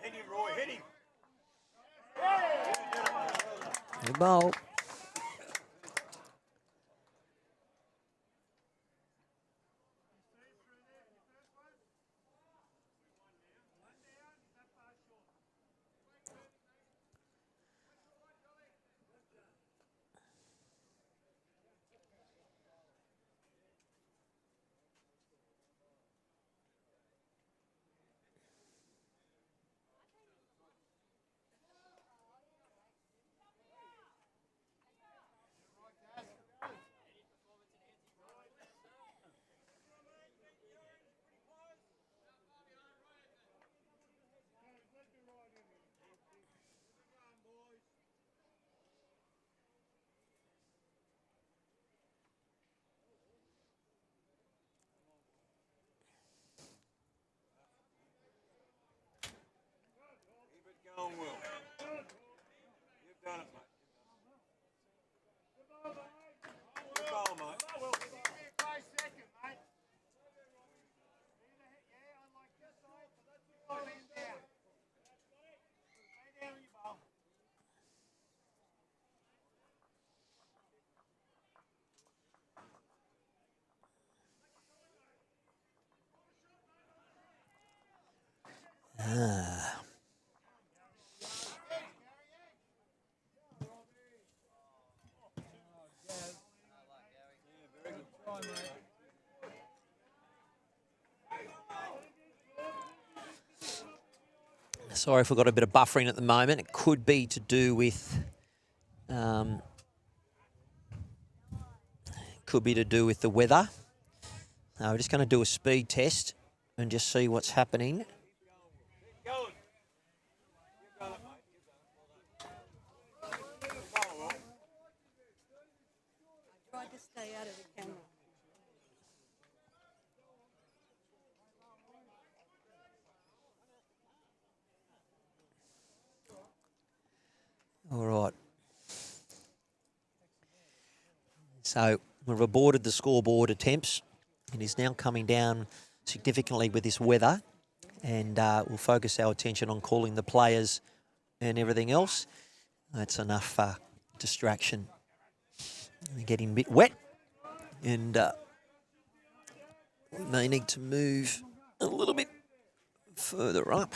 Hit him, Roy, hit him. Good ball. done it, mate. Good goal, mate. Play second, mate. Yeah, I like this side. Lay down. Lay down with your ball. Ah. Sorry if we've got a bit of buffering at the moment. It could be to do with the weather. We're just going to do a speed test and just see what's happening. Keep going. You've done it, mate. You've done it. Good goal, Will. Try to stay out of the camera. All right. So we've aborted the scoreboard attempts. It is now coming down significantly with this weather, and we'll focus our attention on calling the players and everything else. That's enough distraction. We're getting a bit wet, and we may need to move a little bit further up.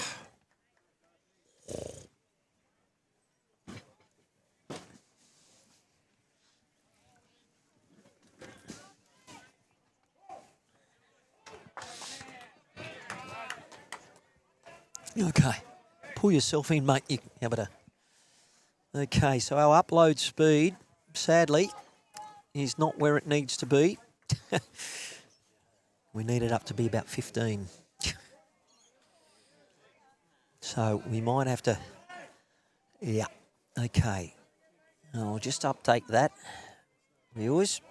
Okay, pull yourself in, mate. How about Okay, so our upload speed, sadly, is not where it needs to be. We need it up to be about 15. So we might have to, yeah, okay. I'll just update that, viewers.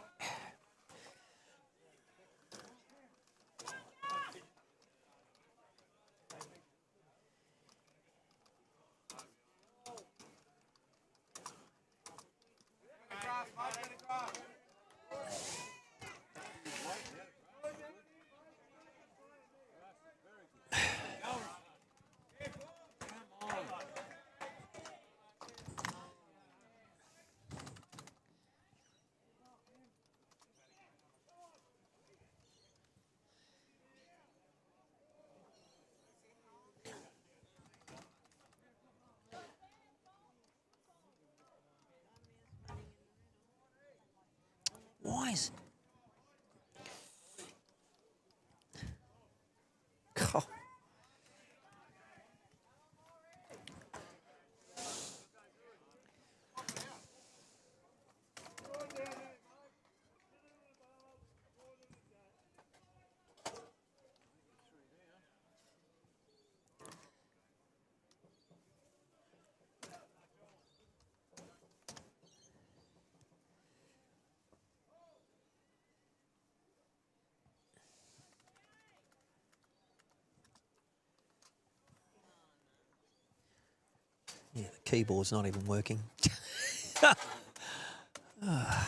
Why is... God. Yeah, the keyboard's not even working. Yes! Oh, I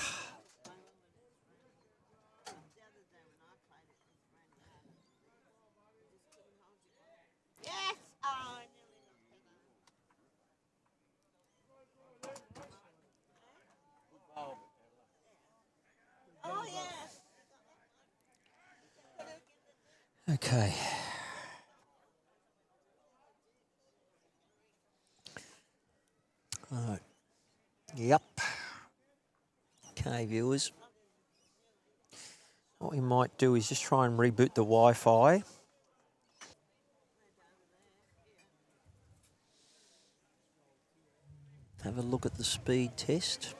nearly knocked it out. Oh, yes. Okay. All right. Yep. Okay, viewers. What we might do is just try and reboot the Wi-Fi. Have a look at the speed test.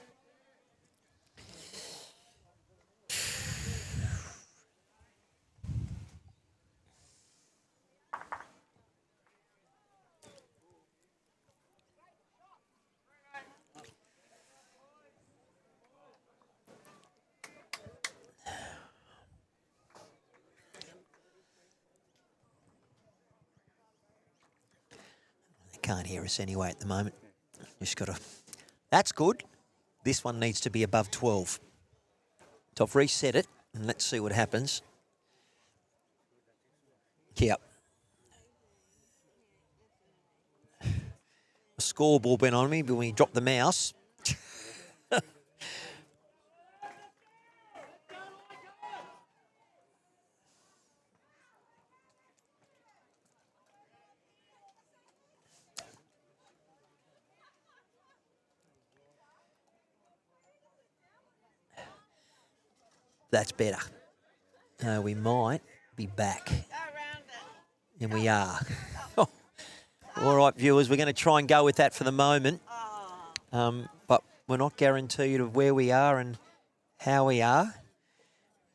They can't hear us anyway at the moment. Just got to That's good. This one needs to be above 12. So I've reset it, and let's see what happens. Yep. The scoreboard went on me, but when he dropped the mouse... That's better. We might be back. And we are. All right, viewers, we're going to try and go with that for the moment. But we're not guaranteed of where we are and how we are.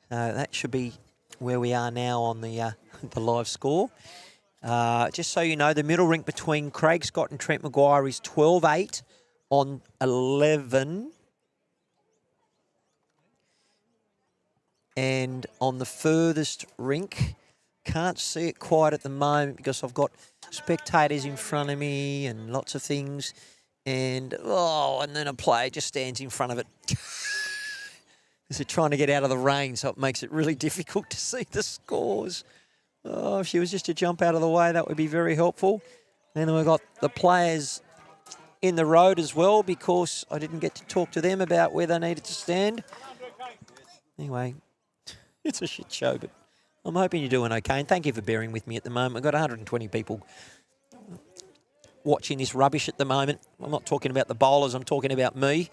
That should be where we are now on the live score. Just so you know, the middle rink between Craig Scott and Trent Maguire is 12-8 on 11. And on the furthest rink, can't see it quite at the moment because I've got spectators in front of me and lots of things. And then a player just stands in front of it. Because they're trying to get out of the rain, so it makes it really difficult to see the scores. Oh, if she was just to jump out of the way, that would be very helpful. And then we've got the players in the road as well because I didn't get to talk to them about where they needed to stand. Anyway, it's a shit show, but I'm hoping you're doing okay. And thank you for bearing with me at the moment. I've got 120 people watching this rubbish at the moment. I'm not talking about the bowlers, I'm talking about me.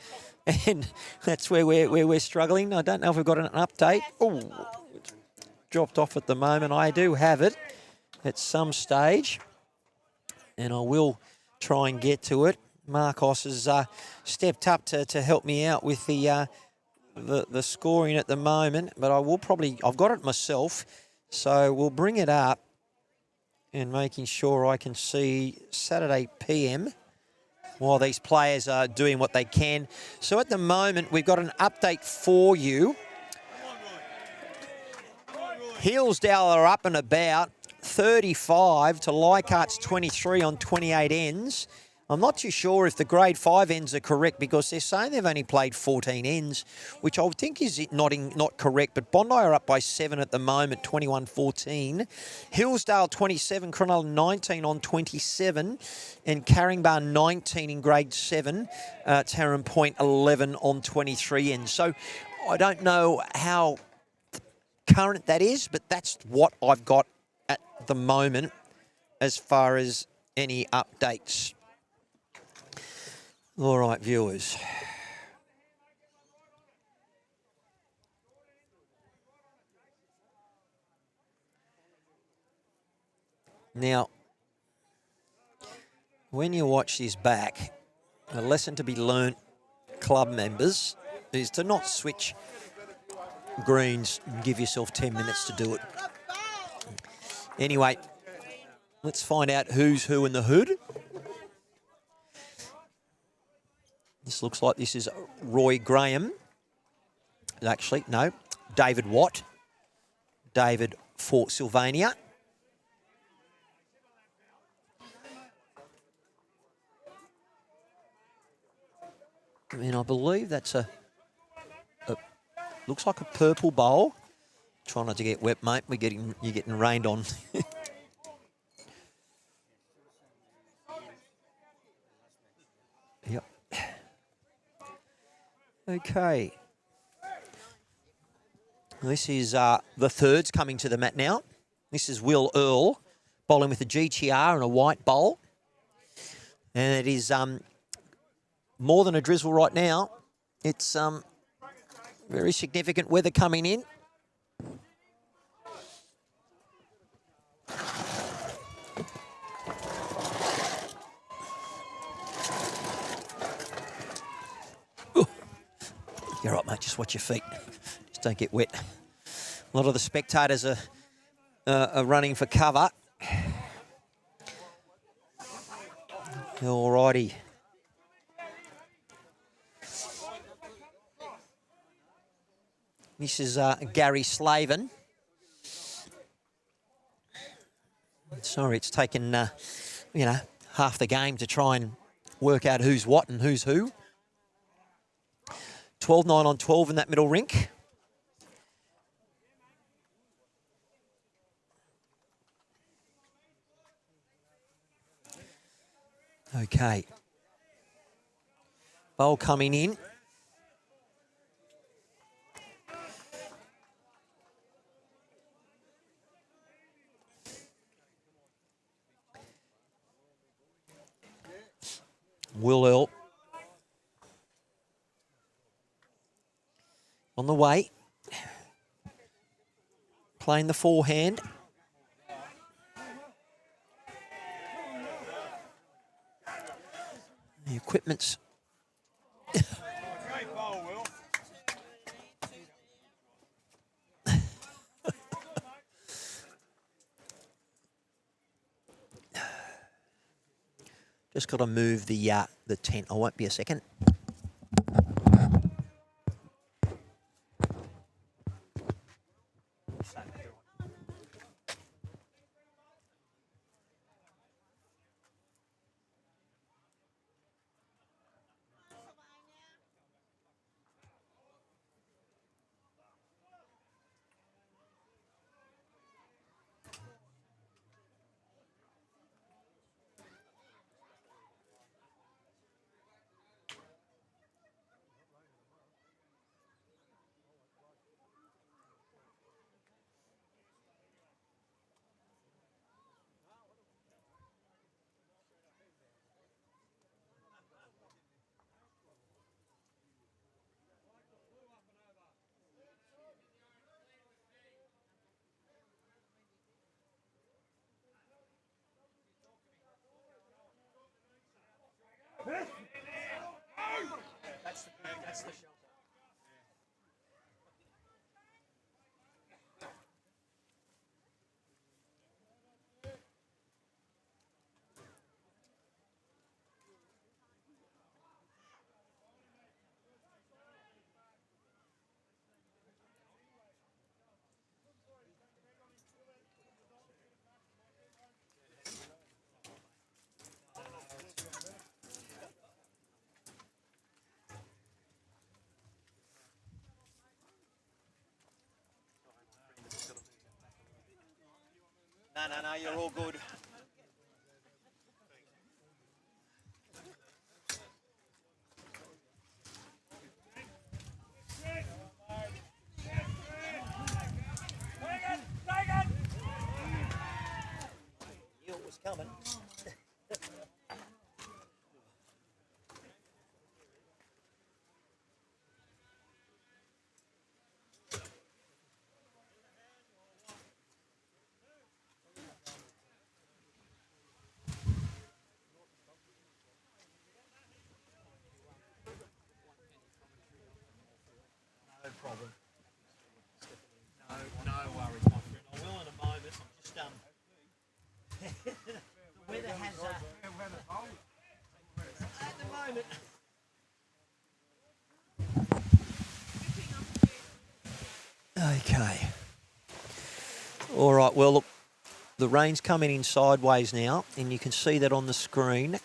And that's where we're struggling. I don't know if we've got an update. Oh, it's dropped off at the moment. I do have it at some stage, and I will try and get to it. Marcos has stepped up to help me out with the scoring at the moment, but I've got it myself, so we'll bring it up and making sure I can see Saturday PM while these players are doing what they can. So at the moment, we've got an update for you. Hillsdale are up and about, 35 to Leichhardt's 23 on 28 ends. I'm not too sure if the grade 5 ends are correct because they're saying they've only played 14 ends, which I would think is not correct. But Bondi are up by 7 at the moment, 21-14. Hillsdale 27, Cronulla 19 on 27, and Carringbar 19 in grade 7. Taren Point 11 on 23 ends. So I don't know how current that is, but that's what I've got at the moment as far as any updates. All right, viewers. Now, when you watch this back, a lesson to be learnt, club members, is to not switch greens and give yourself 10 minutes to do it. Anyway, let's find out who's who in the hood. This looks like this is Roy Graham. Actually, no, David Watt. David for Sylvania. And I believe that's looks like a purple bowl. Try not to get wet, mate. You're getting rained on. Yep. Okay. This is the thirds coming to the mat now. This is Will Earl bowling with a GTR and a white bowl. And it is more than a drizzle right now. It's very significant weather coming in. You're right, mate. Just watch your feet. Just don't get wet. A lot of the spectators are running for cover. All righty. This is Gary Slavin. Sorry, it's taken half the game to try and work out who's what and who's who. 12-9 on 12 in that middle rink. Okay. Bowl coming in. Will Earl on the way. Playing the forehand. The equipment's Great bowl, Will. just got to move the tent. I won't be a second. That's the shot. No, you're all good. Knew it was coming. No problem. No worries, my friend. I will in a moment. I'm just the weather has at the moment. Okay. All right. Well, look, the rain's coming in sideways now, and you can see that on the screen.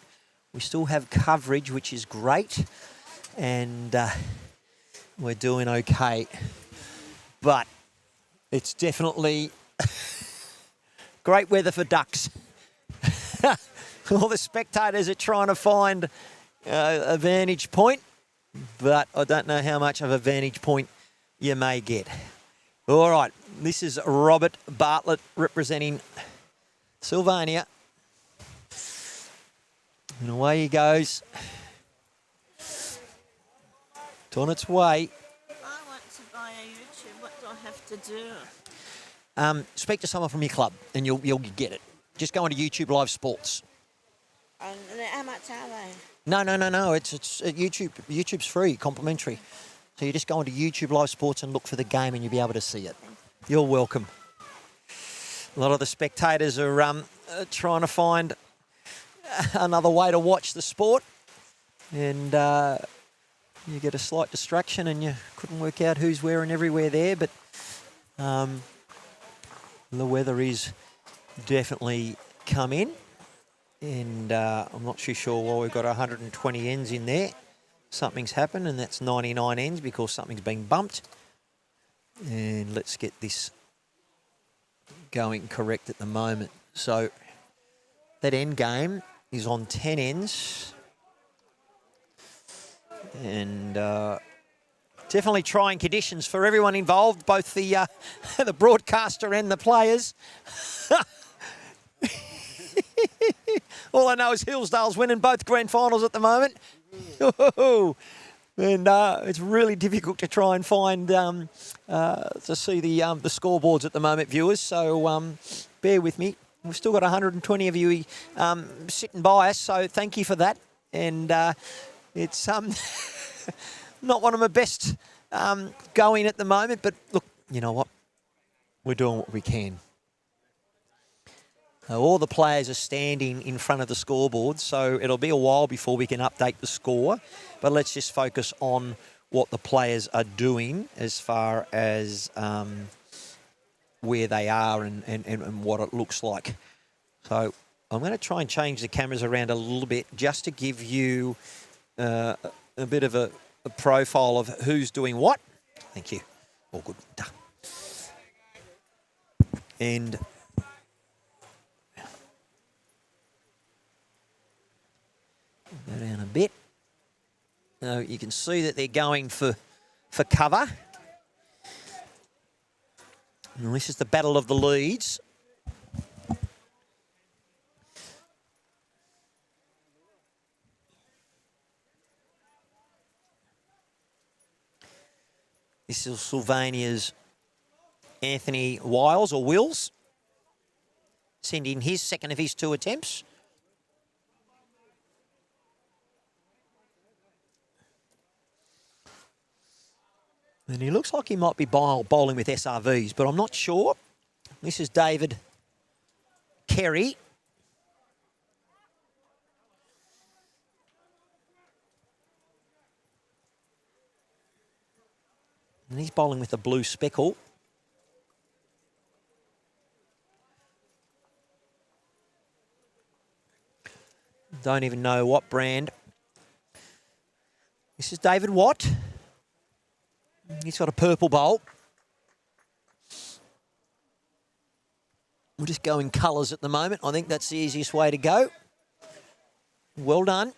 We still have coverage, which is great, and we're doing okay. But it's definitely great weather for ducks. All the spectators are trying to find a vantage point, but I don't know how much of a vantage point you may get. All right, this is Robert Bartlett representing Sylvania. And away he goes. It's on its way. I want to buy a YouTube. What do I have to do? Speak to someone from your club and you'll get it. Just go into YouTube Live Sports. And how much are they? No. It's YouTube. YouTube's free, complimentary. So you just go into YouTube Live Sports and look for the game and you'll be able to see it. You're welcome. A lot of the spectators are trying to find another way to watch the sport, and you get a slight distraction and you couldn't work out who's where and everywhere there, but the weather is definitely come in, and I'm not too sure why we've got 120 ends in there. something's happened, and that's 99 ends because something's been bumped. And let's get this going correct at the moment. So that end game is on 10 ends. And definitely trying conditions for everyone involved, both the the broadcaster and the players. All I know is Hillsdale's winning both grand finals at the moment. And it's really difficult to try and find to see the scoreboards at the moment, viewers. So bear with me. We've still got 120 of you sitting by us, so thank you for that. And it's not one of my best going at the moment, but look, you know what? We're doing what we can. All the players are standing in front of the scoreboard, so it'll be a while before we can update the score. But let's just focus on what the players are doing as far as where they are and what it looks like. So I'm going to try and change the cameras around a little bit just to give you a bit of a profile of who's doing what. Thank you. All good. And go down a bit. Now you can see that they're going for cover. And this is the battle of the leads. This is Sylvania's Anthony Wiles, or Wills, sending his second of his 2 attempts. And he looks like he might be bowling with SRVs, but I'm not sure. This is David Kerry. And he's bowling with a blue speckle. Don't even know what brand. This is David Watt. He's got a purple bowl. We'll just go in colours at the moment. I think that's the easiest way to go. Well done.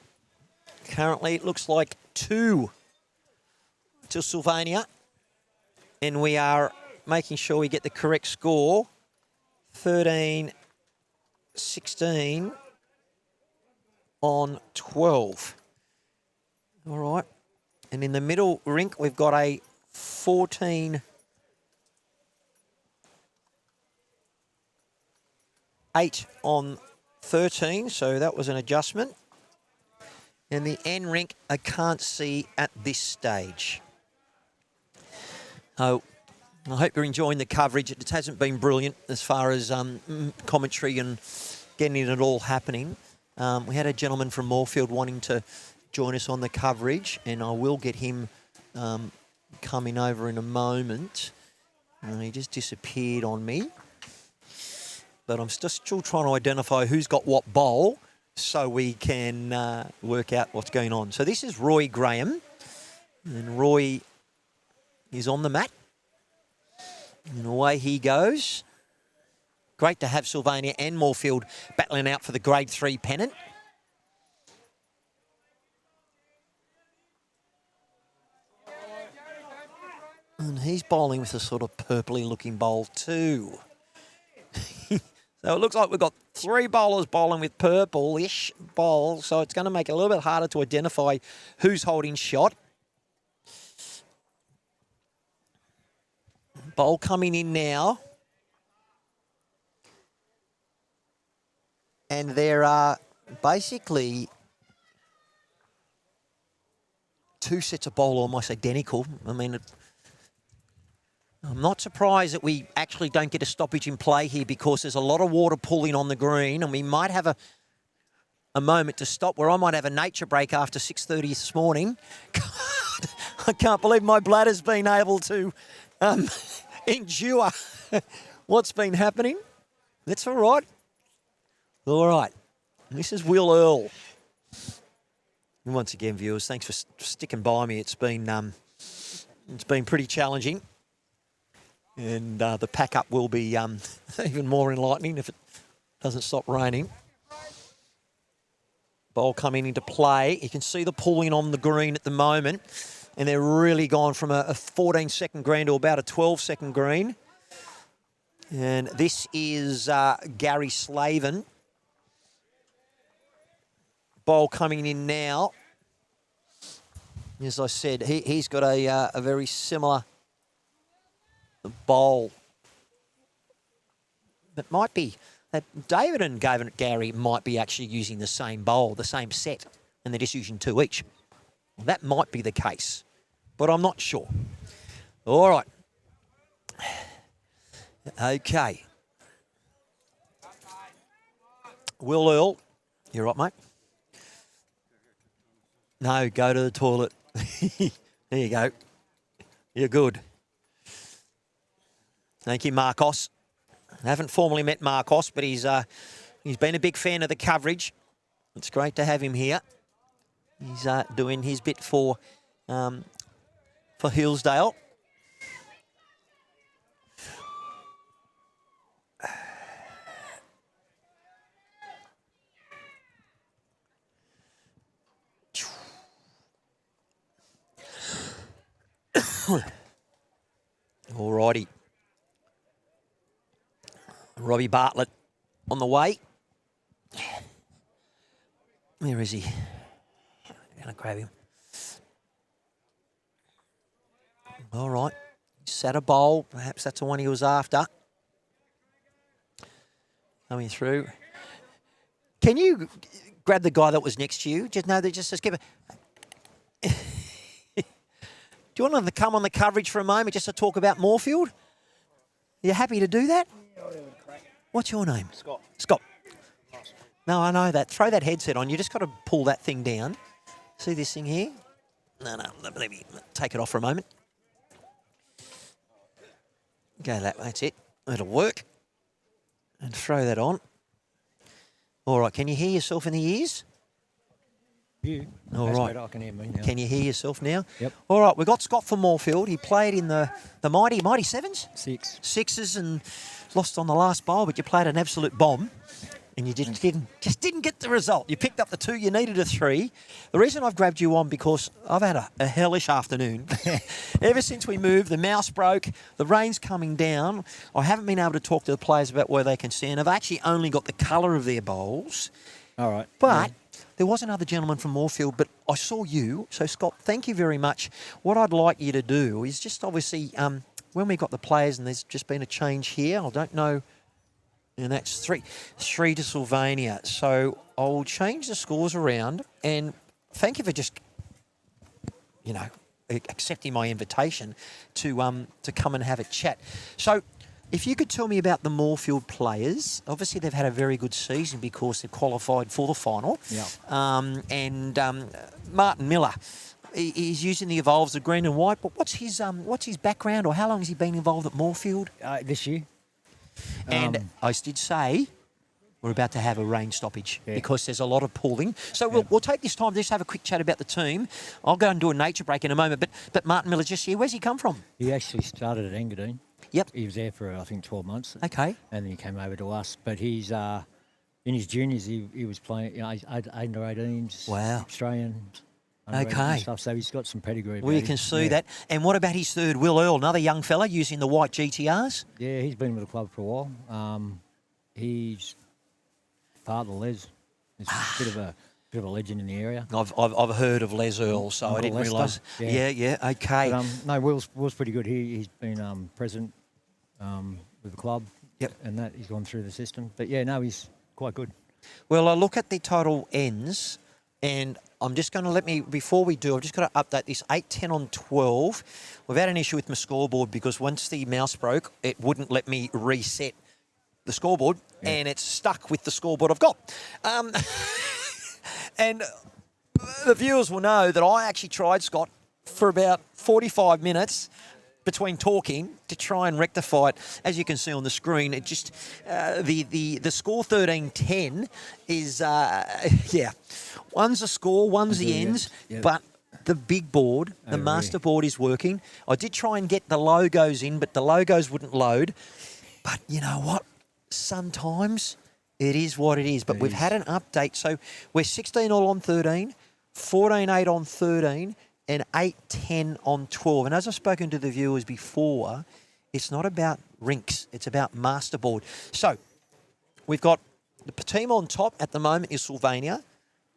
Currently it looks like 2 to Sylvania. And we are making sure we get the correct score. 13-16 on 12. All right. And in the middle rink, we've got a 14-8 on 13, so that was an adjustment. And the end rink, I can't see at this stage. Oh, I hope you're enjoying the coverage. It hasn't been brilliant as far as commentary and getting it all happening. We had a gentleman from Moorefield wanting to join us on the coverage, and I will get him coming over in a moment. He just disappeared on me. But I'm still trying to identify who's got what bowl so we can work out what's going on. So this is Roy Graham, and Roy is on the mat. And away he goes. Great to have Sylvania and Moorefield battling out for the Grade 3 pennant. And he's bowling with a sort of purpley looking bowl too. So it looks like we've got 3 bowlers bowling with purple-ish bowls, so it's going to make it a little bit harder to identify who's holding shot. Bowl coming in now. And there are basically 2 sets of bowl almost identical. I mean, I'm not surprised that we actually don't get a stoppage in play here because there's a lot of water pooling on the green, and we might have a moment to stop where I might have a nature break after 6:30 this morning. God, I can't believe my bladder's been able to endure what's been happening. That's all right. All right. This is Will Earl. And once again, viewers, thanks for sticking by me. It's been pretty challenging. And the pack-up will be even more enlightening if it doesn't stop raining. Ball coming into play. You can see the pulling on the green at the moment. And they're really gone from a 14-second green to about a 12-second green. And this is Gary Slavin. Ball coming in now. As I said, he's got a very similar bowl. It might be that David and Gary might be actually using the same bowl, the same set, and they're just using 2 each. Well, that might be the case, but I'm not sure. All right. Okay. Will Earl, you're right, mate. No, go to the toilet. There you go. You're good. Thank you, Marcos. I haven't formally met Marcos, but he's been a big fan of the coverage. It's great to have him here. He's doing his bit for Hillsdale. All righty. Robbie Bartlett on the way. Where is he? I'm going to grab him. All right. Sat a bowl. Perhaps that's the one he was after. Coming through. Can you grab the guy that was next to you? Just give it. Do you want to come on the coverage for a moment just to talk about Moorefield? Are you happy to do that? What's your name? Scott. Scott. No, I know that. Throw that headset on. You just got to pull that thing down. See this thing here? No, let me take it off for a moment. Go that's it. It'll work. And throw that on. All right, can you hear yourself in the ears? You. All right. I can hear me now. Can you hear yourself now? Yep. All right, we've got Scott from Moorefield. He played in the mighty Sevens? 6. Sixes and lost on the last bowl, but you played an absolute bomb. And you just didn't get the result. You picked up the 2, you needed a 3. The reason I've grabbed you on because I've had a hellish afternoon. Ever since we moved, the mouse broke, the rain's coming down. I haven't been able to talk to the players about where they can stand. I've actually only got the colour of their bowls. All right. But there was another gentleman from Moorefield, but I saw you. So, Scott, thank you very much. What I'd like you to do is just obviously when we got the players and there's just been a change here, I don't know. And that's 3 to Sylvania. So I'll change the scores around. And thank you for just, accepting my invitation to come and have a chat. So if you could tell me about the Moorefield players. Obviously, they've had a very good season because they've qualified for the final. Yeah. Martin Miller, he's using the Evolves of green and white. But what's his background, or how long has he been involved at Moorefield? This year. And I did say we're about to have a rain stoppage because there's a lot of pulling. So we'll take this time to just have a quick chat about the team. I'll go and do a nature break in a moment. But Martin Miller's just here. Where's he come from? He actually started at Engadine. Yep. He was there for, I think, 12 months. Okay. And then he came over to us. But he's in his juniors, he was playing, under 18s. Wow. Australian. Okay. Stuff, so he's got some pedigree. Well, you can see that. And what about his third, Will Earl, another young fella using the white GTRs? Yeah, he's been with the club for a while. He's father Les. He's a bit of a legend in the area. I've heard of Les Earl, so I didn't realise. Yeah, okay. But, Will's pretty good. He's been president with the club. Yep. And that he's gone through the system. But yeah, no, he's quite good. Well, I look at the total ends, and I'm just going to before we do, I've just got to update this 8-10 on 12. We've had an issue with my scoreboard because once the mouse broke, it wouldn't let me reset the scoreboard, and it's stuck with the scoreboard I've got. And the viewers will know that I actually tried, Scott, for about 45 minutes between talking to try and rectify it. As you can see on the screen, it just the score 13-10 is one's a score, one's the ends, Yep. but the big board, the Masterboard is working. I did try and get the logos in, but the logos wouldn't load. But you know what? Sometimes it is what it is. But we've had an update, so we're 16-all on 13, 14-8 on 13. And 8-10 on 12. And as I've spoken to the viewers before, it's not about rinks. It's about Masterboard. So we've got the team on top at the moment is Sylvania,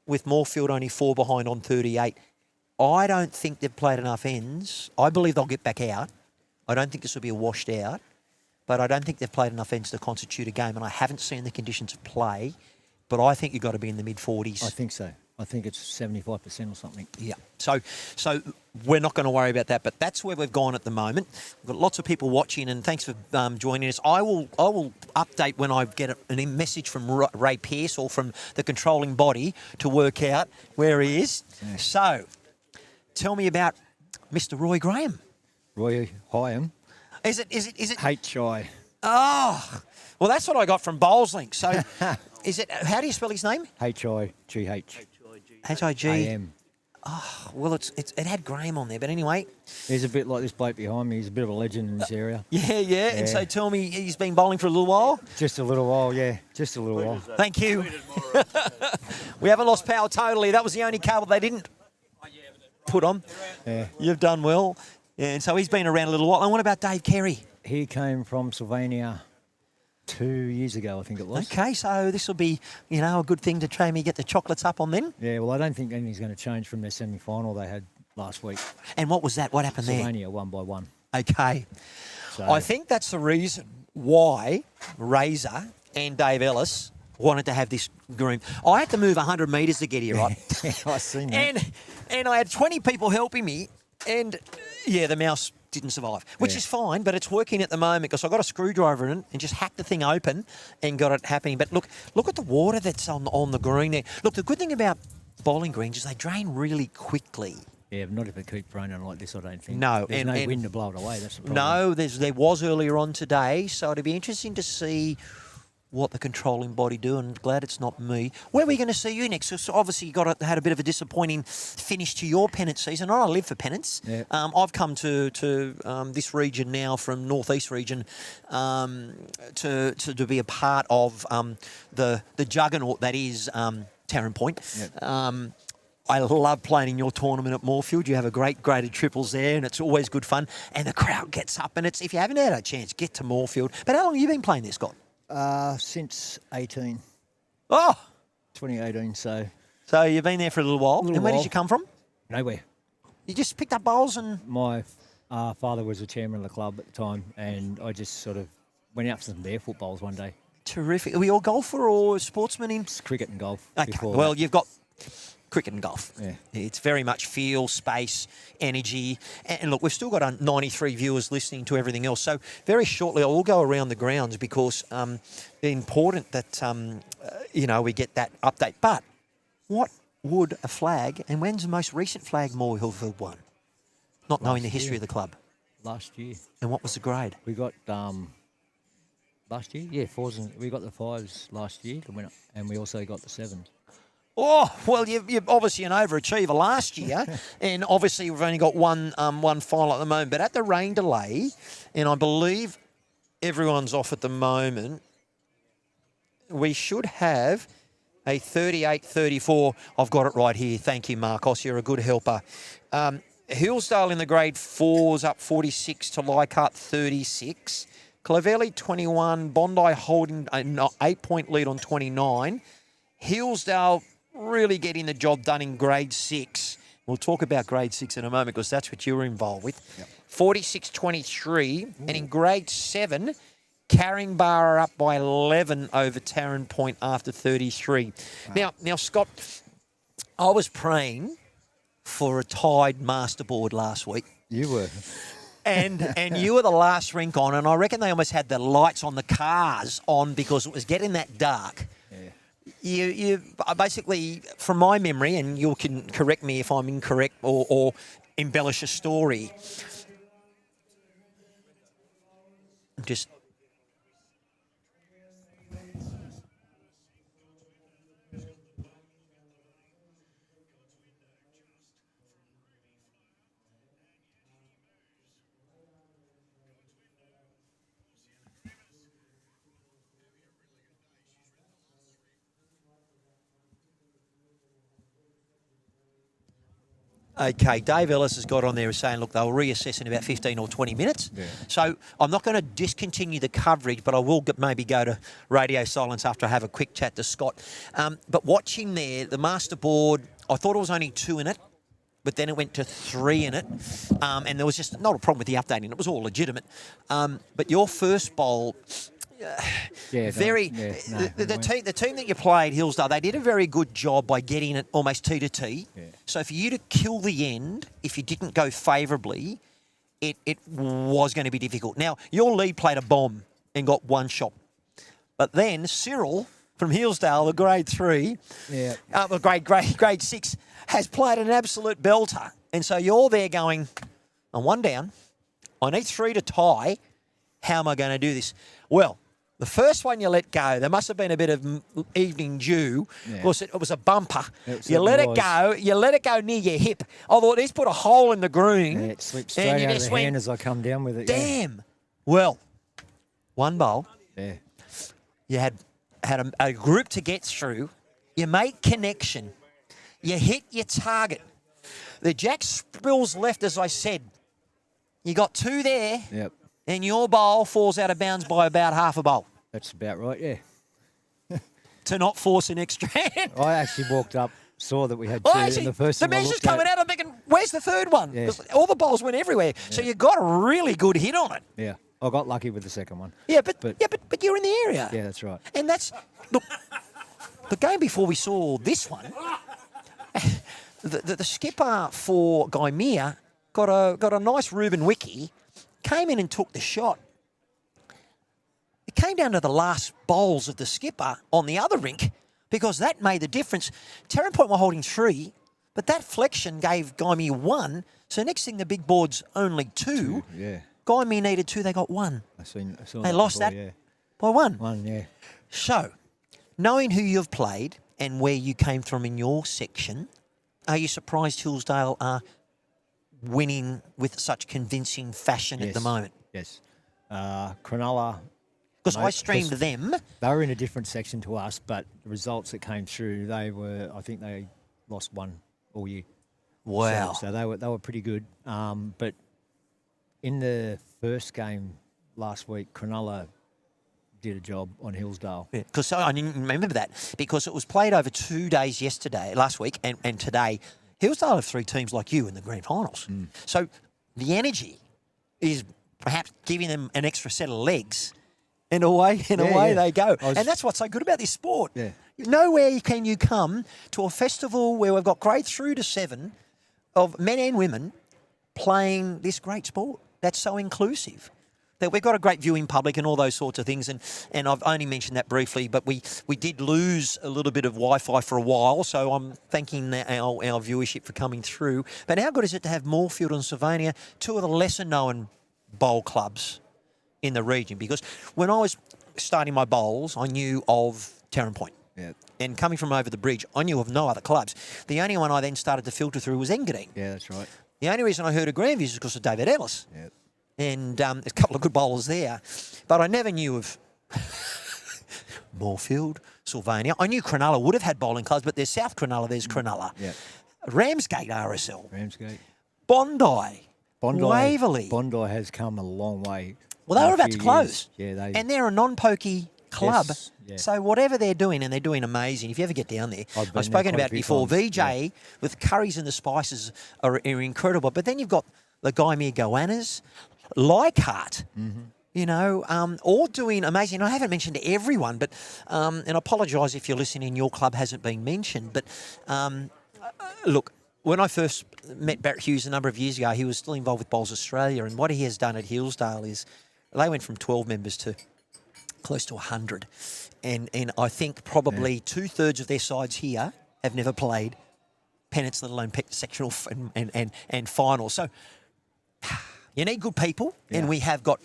with Moorefield only 4 behind on 38. I don't think they've played enough ends. I believe they'll get back out. I don't think this will be a washed out. But I don't think they've played enough ends to constitute a game. And I haven't seen the conditions of play. But I think you've got to be in the mid-40s. I think so. I think it's 75% or something. Yeah. So we're not going to worry about that, but that's where we've gone at the moment. We've got lots of people watching, and thanks for joining us. I will update when I get a message from Ray Pearce or from the controlling body to work out where he is. Yeah. So tell me about Mr. Roy Graham. Roy Hyam. Is it? H-I. Oh, well, that's what I got from Bowlslink. So is it? How do you spell his name? H-I-G-H. H-I-G. A-M. Oh, well, it had Graham on there, but anyway. He's a bit like this bloke behind me. He's a bit of a legend in this area. Yeah. And so tell me, he's been bowling for a little while? Just a little while, yeah. Just a little while. Thank you. We haven't lost power totally. That was the only cable they didn't put on. Yeah. You've done well. Yeah, and so he's been around a little while. And what about Dave Carey? He came from Sylvania 2 years ago, I think it was. Okay, so this will be, a good thing to try me get the chocolates up on then. Yeah, well, I don't think anything's going to change from their semi-final they had last week. And what was that? What happened there? Sylvania 1-1. Okay. So, I think that's the reason why Razor and Dave Ellis wanted to have this groom. I had to move 100 metres to get here, right? I seen that. And I had 20 people helping me, and the mouse didn't survive, which is fine, but it's working at the moment because I got a screwdriver in it and just hacked the thing open and got it happening. But look at the water that's on the green there. Look, the good thing about bowling greens is they drain really quickly. Yeah, not if it keeps raining like this, I don't think. No. There's no wind to blow it away, that's the problem. No, there was earlier on today, so it'd be interesting to see what the controlling body do, and glad it's not me. Where are we going to see you next? So obviously you had a bit of a disappointing finish to your Pennant season. I live for Pennants. Yeah. I've come to this region now from northeast region to be a part of the juggernaut that is Taren Point. Yep. I love playing in your tournament at Moorefield. You have a great graded triples there, and it's always good fun. And the crowd gets up, and if you haven't had a chance, get to Moorefield. But how long have you been playing there, Scott? Since 18. Oh! 2018, so... So you've been there for a little while. And where did you come from? Nowhere. You just picked up bowls and... My father was the chairman of the club at the time, and I just sort of went out for some barefoot bowls one day. Terrific. Are you a golfer or a sportsman in... It's cricket and golf. Okay. Before Well, that. you've got cricket and golf. Yeah. It's very much feel, space, energy. And look, we've still got 93 viewers listening to everything else. So very shortly, I will go around the grounds because it's important that, we get that update. But what would a flag, and when's the most recent flag Moorefield won? Not knowing the history of the club. Last year. And what was the grade? We got... last year? Yeah, fours. We got the fives last year, and we also got the sevens. Oh, well, you're obviously an overachiever last year, and obviously we've only got one final at the moment. But at the rain delay, and I believe everyone's off at the moment, we should have a 38-34. I've got it right here. Thank you, Marcos. You're a good helper. Hillsdale in the grade 4s up 46 to Leichhardt 36. Clovelly 21. Bondi holding an 8-point lead on 29. Hillsdale really getting the job done in grade 6. We'll talk about grade 6 in a moment because that's what you were involved with. Yep. 46-23. And in grade 7, Carringbar are up by 11 over Taren Point after 33. Wow. Now, Scott, I was praying for a tied Masterboard last week. You were. And you were the last rink on, and I reckon they almost had the lights on the cars on because it was getting that dark. You basically, from my memory, and you can correct me if I'm incorrect or embellish a story, just. Okay, Dave Ellis has got on there saying, look, they'll reassess in about 15 or 20 minutes. Yeah. So I'm not going to discontinue the coverage, but I will maybe go to radio silence after I have a quick chat to Scott. But watching there, the Masterboard, I thought it was only 2 in it, but then it went to 3 in it. And there was just not a problem with the updating. It was all legitimate. But your first bowl... the team that you played, Hillsdale, they did a very good job by getting it almost tee to tee. Yeah. So for you to kill the end, if you didn't go favourably, it was going to be difficult. Now, your lead played a bomb and got 1 shot. But then Cyril from Hillsdale, the grade 3, grade 6, has played an absolute belter. And so you're there going, I'm 1 down. I need 3 to tie. How am I going to do this? Well, the first one you let go, there must have been a bit of evening dew. Yeah. Of course, it was a bumper. You let it go near your hip. I thought, he's put a hole in the green. Yeah, it slipped straight out of the hand as I come down with it. Damn. Yeah. Well, 1 bowl. Yeah. You had a group to get through. You made connection. You hit your target. The jack spills left, as I said. You got 2 there. Yep. And your bowl falls out of bounds by about half a bowl. That's about right, yeah. To not force an extra hand. I actually walked up, saw that we had 2, and the first the thing I measure's looked coming at, out, I'm thinking, where's the third one? Yeah. 'Cause all the bowls went everywhere. So you got a really good hit on it. Yeah, I got lucky with the second one. Yeah, but you're in the area. Yeah, that's right. And that's look, the game before we saw this one. The skipper for Gaimea got a nice Reuben Wiki, came in and took the shot. It came down to the last bowls of the skipper on the other rink because that made the difference. Taren Point were holding 3, but that flexion gave Gaimea 1. So next thing, the big board's only 2. Yeah. Gaimea needed 2, they got 1. I saw They that lost before, that yeah. by 1. 1, yeah. So, knowing who you've played and where you came from in your section, are you surprised Hillsdale are winning with such convincing fashion at the moment? Yes. Cronulla... Because I streamed them. They were in a different section to us, but the results that came through, I think they lost 1 all year. Wow. So they were pretty good. But in the first game last week, Cronulla did a job on Hillsdale. Yeah, because I didn't remember that because it was played over 2 days last week and today. Hillsdale have 3 teams like you in the grand finals. So the energy is perhaps giving them an extra set of legs. And away they go. And that's what's so good about this sport. Yeah. Nowhere can you come to a festival where we've got grade 3 to 7 of men and women playing this great sport. That's so inclusive. That we've got a great viewing public and all those sorts of things. And I've only mentioned that briefly, but we did lose a little bit of Wi-Fi for a while, so I'm thanking our viewership for coming through. But how good is it to have Moorefield and Sylvania, 2 of the lesser-known bowl clubs in the region? Because when I was starting my bowls, I knew of Taren Point. Yeah. And coming from over the bridge, I knew of no other clubs. The only one I then started to filter through was Engadine. Yeah, that's right. The only reason I heard of Grandview is because of David Ellis. Yeah. And there's a couple of good bowlers there. But I never knew of Moorefield, Sylvania. I knew Cronulla would have had bowling clubs, but there's South Cronulla, there's Cronulla. Yeah. Ramsgate RSL. Ramsgate. Bondi. Waverley. Bondi has come a long way. Well, they were about to close. Years. Yeah, and they're a non-pokey club. Yes, yeah. So whatever they're doing, and they're doing amazing. If you ever get down there, I've spoken about it before. VJ with curries and the spices are incredible. But then you've got the Gaimea Goannas, Leichhardt, you know, all doing amazing. I haven't mentioned everyone, but and I apologise if you're listening, your club hasn't been mentioned. But look, when I first met Barrett Hughes a number of years ago, he was still involved with Bowls Australia, and what he has done at Hillsdale is they went from 12 members to close to 100. And I think probably 2/3 of their sides here have never played Pennants, let alone sectional and final. So You need good people, Yeah. and we have got.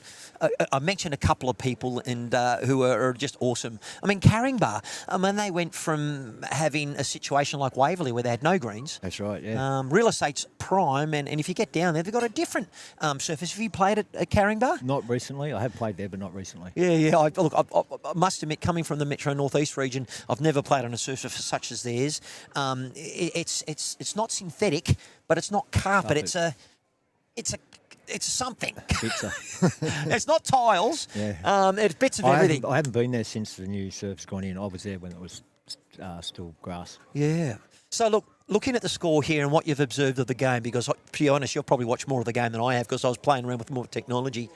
I mentioned a couple of people and who are just awesome. I mean, Caringbah. I mean, they went from having a situation like Waverley where they had no greens. That's right, yeah. Real estate's prime, and if you get down there, they've got a different surface. Have you played at Caringbah? Not recently. I have played there, but not recently. Yeah. I must admit, coming from the Metro Northeast region, I've never played on a surface such as theirs. It's not synthetic, but it's not carpet. It's something. Pizza. It's not tiles. Yeah. It's bits of everything. I haven't been there since the new surf's gone in. I was there when it was still grass. Yeah. So look, looking at the score here and what you've observed of the game, because to be honest, you'll probably watch more of the game than I have because I was playing around with more technology.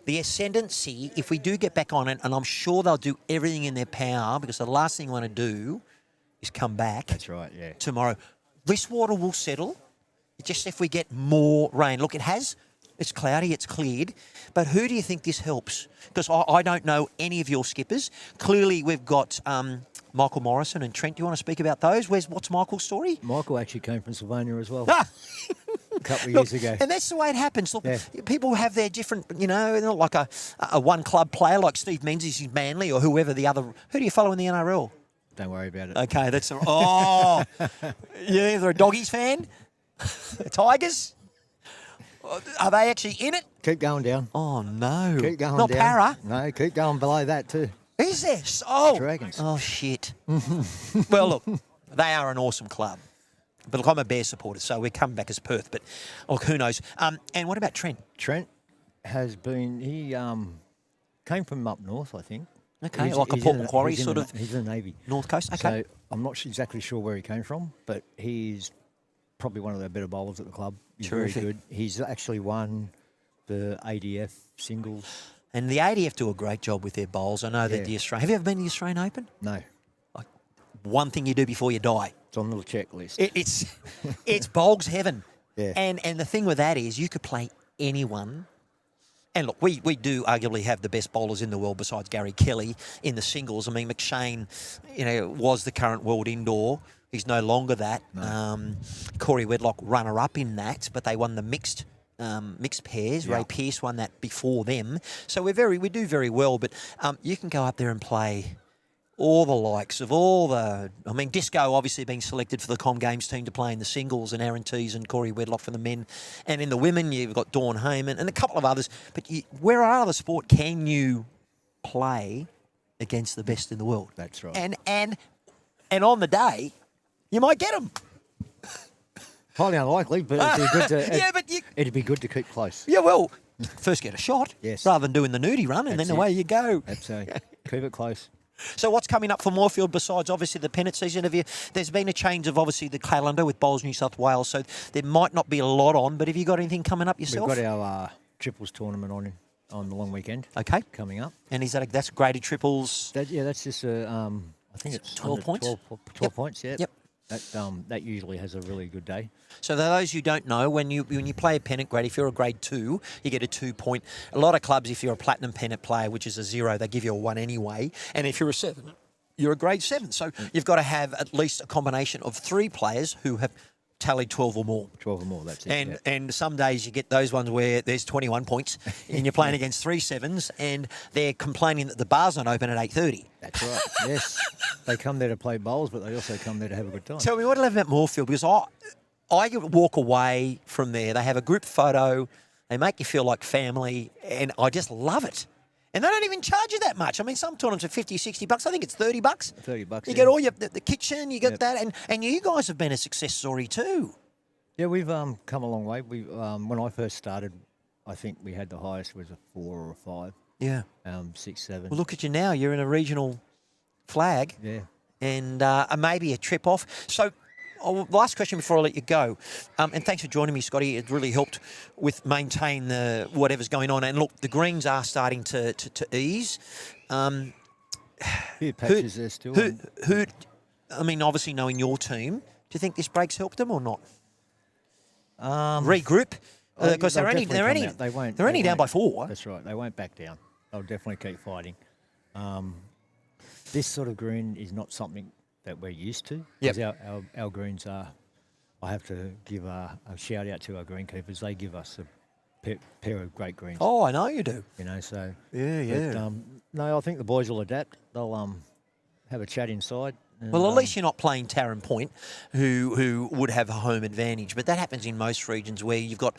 The ascendancy, if we do get back on it, and I'm sure they'll do everything in their power, because the last thing you want to do is come back. That's right, yeah. Tomorrow. This water will settle. Just if we get more rain. Look, it's cloudy, it's cleared. But who do you think this helps? Because I don't know any of your skippers. Clearly, we've got Michael Morrison and Trent. Do you want to speak about those? What's Michael's story? Michael actually came from Sylvania as well. A couple of years ago. And that's the way it happens. Look, Yeah. people have their different, they're not like a one-club player like Steve Menzies is Manly or whoever the other. Who do you follow in the NRL? Don't worry about it. Okay, that's you're either a Doggies fan, Tigers. Are they actually in it? Keep going down. Oh no! Keep going Not down. Para. No, keep going below that too. Is this? Oh, Dragons. Oh shit. Well, look, they are an awesome club. But look, I'm a Bear supporter, so we're coming back as Perth. But look, who knows? And what about Trent? Trent has been. He came from up north, I think. Okay, He's- like a he's Port in the- Macquarie he's in sort the- of He's in the Navy. North Coast. Okay. So I'm not exactly sure where he came from, but he's probably one of the better bowlers at the club. He's Terrific. very good. He's actually won the ADF singles. And the ADF do a great job with their bowls. I know that Yeah. the Australian. Have you ever been to the Australian Open? No, One thing you do before you die. it's on the checklist. It's bowls heaven. Yeah. And the thing with that is you could play anyone. And look, we do arguably have the best bowlers in the world besides Gary Kelly in the singles. I mean, McShane, was the current world indoor. He's no longer that. No. Corey Wedlock, runner-up in that, but they won the mixed pairs. Yeah. Ray Pearce won that before them. So we do very well. But you can go up there and play all the likes of Disco obviously being selected for the Com Games team to play in the singles, and Aaron Tees and Corey Wedlock for the men. And in the women, you've got Dawn Heyman and a couple of others. But where other sport can you play against the best in the world? That's right. And on the day, you might get them. Highly unlikely, but it'd be good to. Yeah, but it'd be good to keep close. yeah, well, first get a shot, Yes. rather than doing the nudie run, and That's then it. away you go. Absolutely. Keep it close. So what's coming up for Moorefield besides obviously the Pennant season? There's been a change of obviously the calendar with Bowls New South Wales, so there might not be a lot on. But have you got anything coming up yourself? We've got our triples tournament on the long weekend. Okay. Coming up. And that's graded triples? That's just I think it's 12 under points? 12 Yep. points. Yeah. Yep. That usually has a really good day. So for those who don't know, when you play a Pennant grade, if you're a grade 2, you get a 2 point. A lot of clubs, if you're a platinum Pennant player, which is a 0, they give you a 1 anyway. And if you're a 7, you're a grade 7. So you've got to have at least a combination of 3 players who have tallied 12 or more. 12 or more, that's it. And some days you get those ones where there's 21 points and you're playing against 3 7s and they're complaining that the bar's not open at 8:30. That's right, yes. They come there to play bowls, but they also come there to have a good time. Tell me what I love about Moorefield, because I walk away from there. They have a group photo. They make you feel like family, and I just love it. And they don't even charge you that much. I mean, some tournaments are $50, $60. I think it's $30. $30. You yeah. get all the kitchen, you get Yep. that, and you guys have been a success story too. Yeah, we've come a long way. We when I first started, I think we had the highest was a 4 or a 5, Yeah. 6, 7. Well, look at you now. You're in a regional flag. Yeah. And maybe a trip off. So, last question before I let you go. And thanks for joining me, Scotty. It really helped with maintain whatever's going on. And look, the greens are starting to ease. Few patches there still. I mean, obviously knowing your team, do you think this break's helped them or not? Regroup, because they'll they're only definitely come out. They won't- they're they only down won't. by 4. That's right. They won't back down. They'll definitely keep fighting. This sort of green is not something that we're used to. Yep. 'Cause our greens are. I have to give a shout out to our greenkeepers. They give us pair of great greens. Oh, I know you do. You know, so Yeah, But, no, I think the boys will adapt. They'll have a chat inside. And, Well, at least you're not playing Taren Point, who would have a home advantage. But that happens in most regions where you've got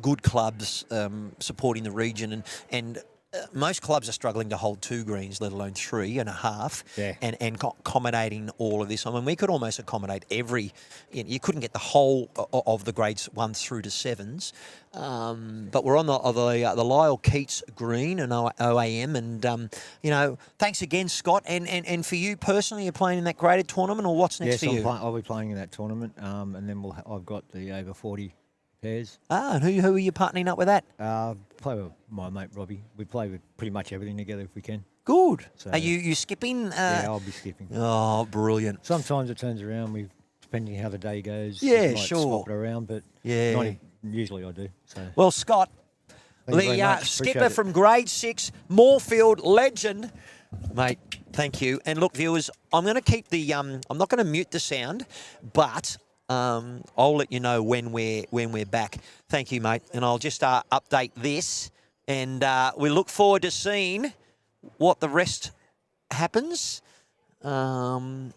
good clubs supporting the region, and most clubs are struggling to hold 2 greens, let alone 3.5, Yeah. and accommodating all of this. I mean, we could almost accommodate every. You couldn't get the whole of the grades 1 through to 7s, but we're on the Lyle Keats Green and OAM, and thanks again, Scott, and for you personally, you're playing in that graded tournament, or what's next yes, for you? I'll be playing in that tournament, and then I've got the over 40 pairs. And who are you partnering up with that? Play with my mate Robbie. We play with pretty much everything together if we can. Good. So- Are you skipping? Yeah, I'll be skipping. Oh, brilliant. Sometimes it turns around. Depending how the day goes. Yeah, might sure. Swap it around, but Yeah. usually I do. So Well, Scott, Thank you very the much. skipper Appreciate it. from grade 6, Moorefield legend. Mate, thank you. And look, viewers, I'm going to keep the I'm not going to mute the sound, but I'll let you know when we're back. Thank you, mate. And I'll just update this, and we look forward to seeing what the rest happens. And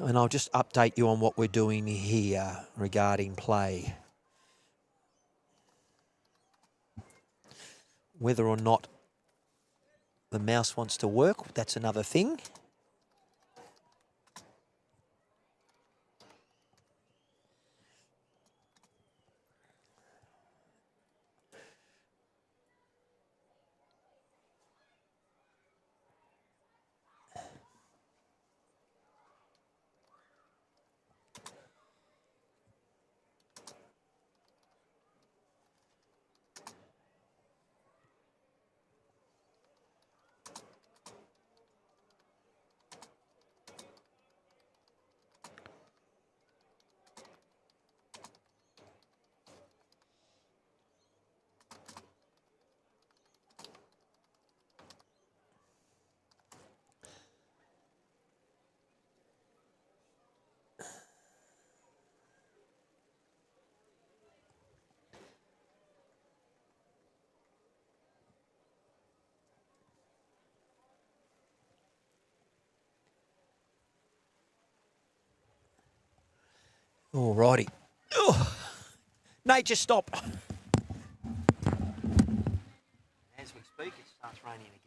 I'll just update you on what we're doing here regarding play. Whether or not the mouse wants to work, that's another thing. Alrighty. Oh, Nate, just stop. As we speak, it starts raining again.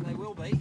They will be.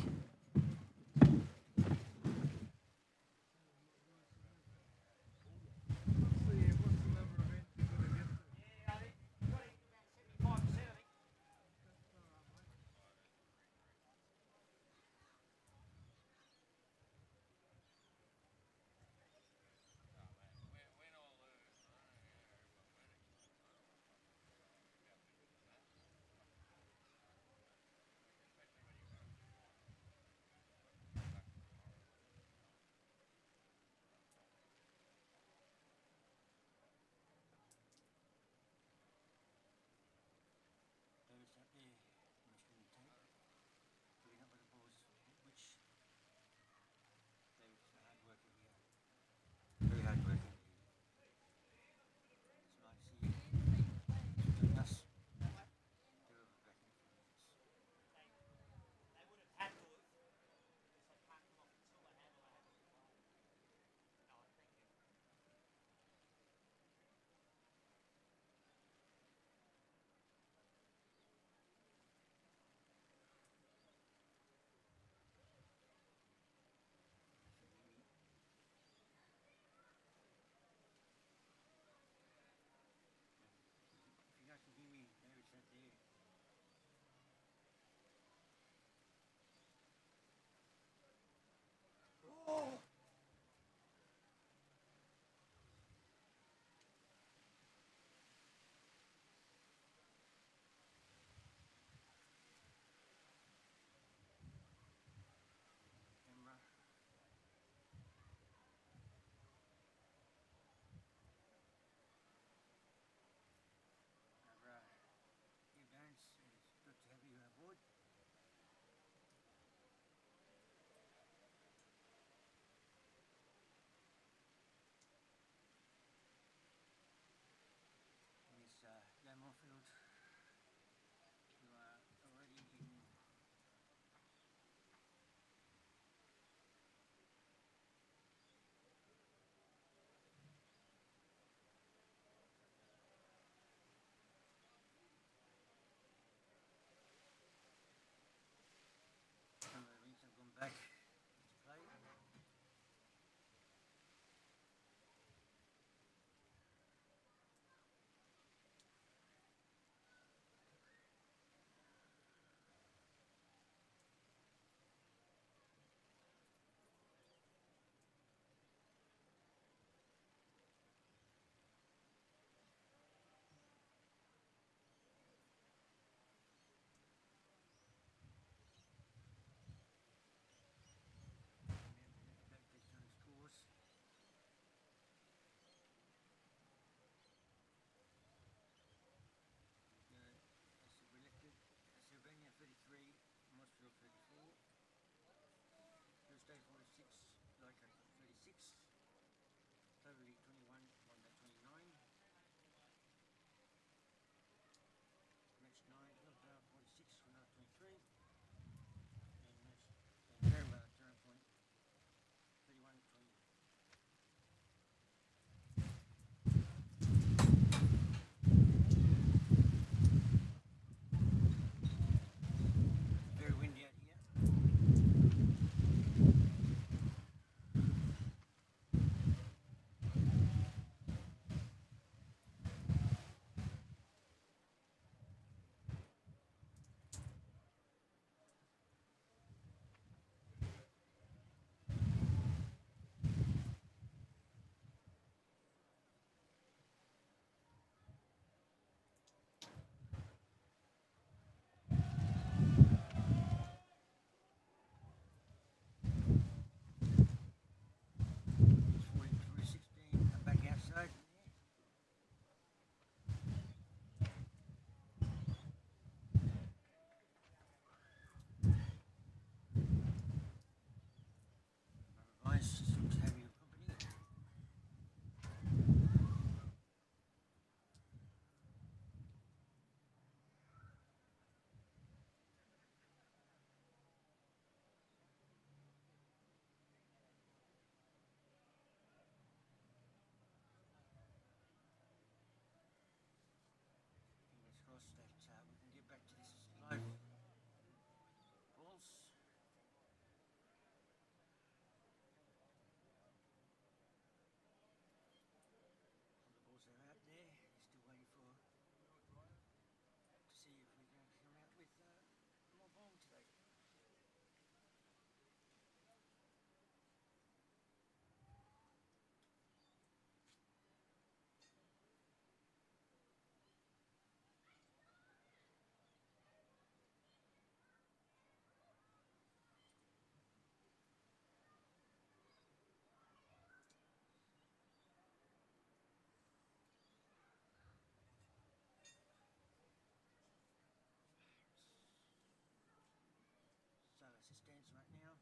What's the stance right now?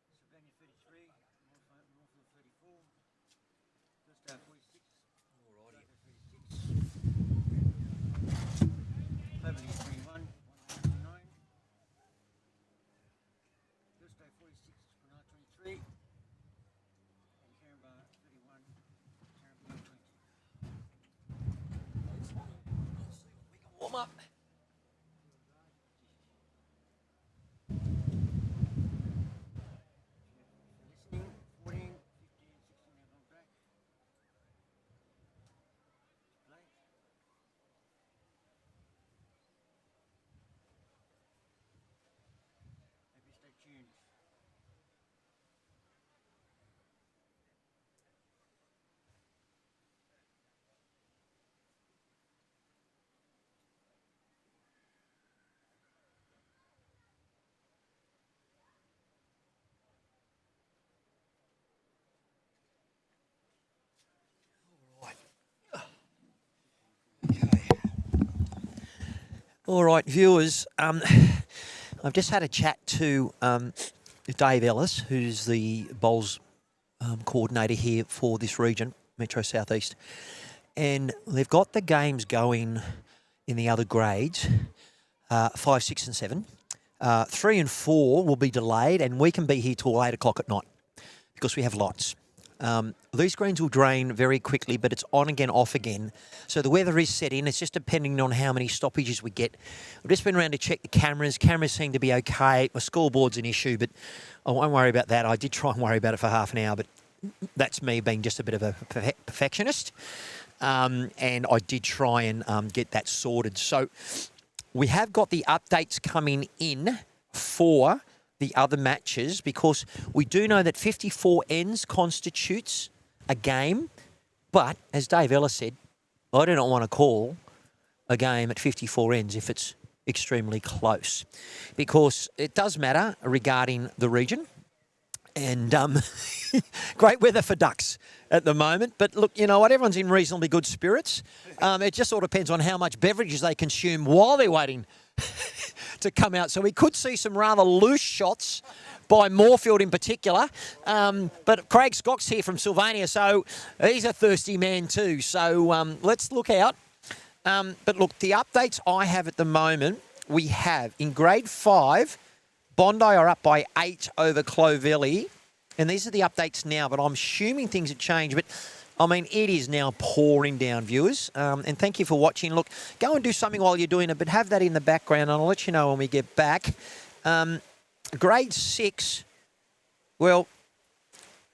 Sylvania 33, Moorefield 34, first day 46, Alrighty. 36, Beverly 21, 129, first day 46, Pennant 23, and Caringbah 31, Taren Point 20. Warm up. Listening, 14, 15, 16 have on track. Play. Maybe stay tuned. Okay. All right, viewers. I've just had a chat to Dave Ellis, who's the bowls coordinator here for this region, Metro Southeast, and they've got the games going in the other grades, 5, 6, and 7. 3 and 4 will be delayed, and we can be here till 8 o'clock at night because we have lights. These greens will drain very quickly, but it's on again, off again. So the weather is set in. It's just depending on how many stoppages we get. I've just been around to check the cameras. Cameras seem to be okay. My scoreboard's an issue, but I won't worry about that. I did try and worry about it for half an hour, but that's me being just a bit of a perfectionist. And I did try and get that sorted. So we have got the updates coming in for the other matches, because we do know that 54 ends constitutes a game, but as Dave Ellis said, I do not want to call a game at 54 ends if it's extremely close, because it does matter regarding the region, and great weather for ducks at the moment. But look, you know what, everyone's in reasonably good spirits. It just all depends on how much beverages they consume while they're waiting to come out. So we could see some rather loose shots by Moorefield in particular. But Craig Scott's here from Sylvania, so he's a thirsty man too. So let's look out. But look, the updates I have at the moment, we have in grade 5, Bondi are up by 8 over Clovelly. And these are the updates now, but I'm assuming things have changed. But I mean, it is now pouring down, viewers. And thank you for watching. Look, go and do something while you're doing it, but have that in the background, and I'll let you know when we get back. Grade 6, well,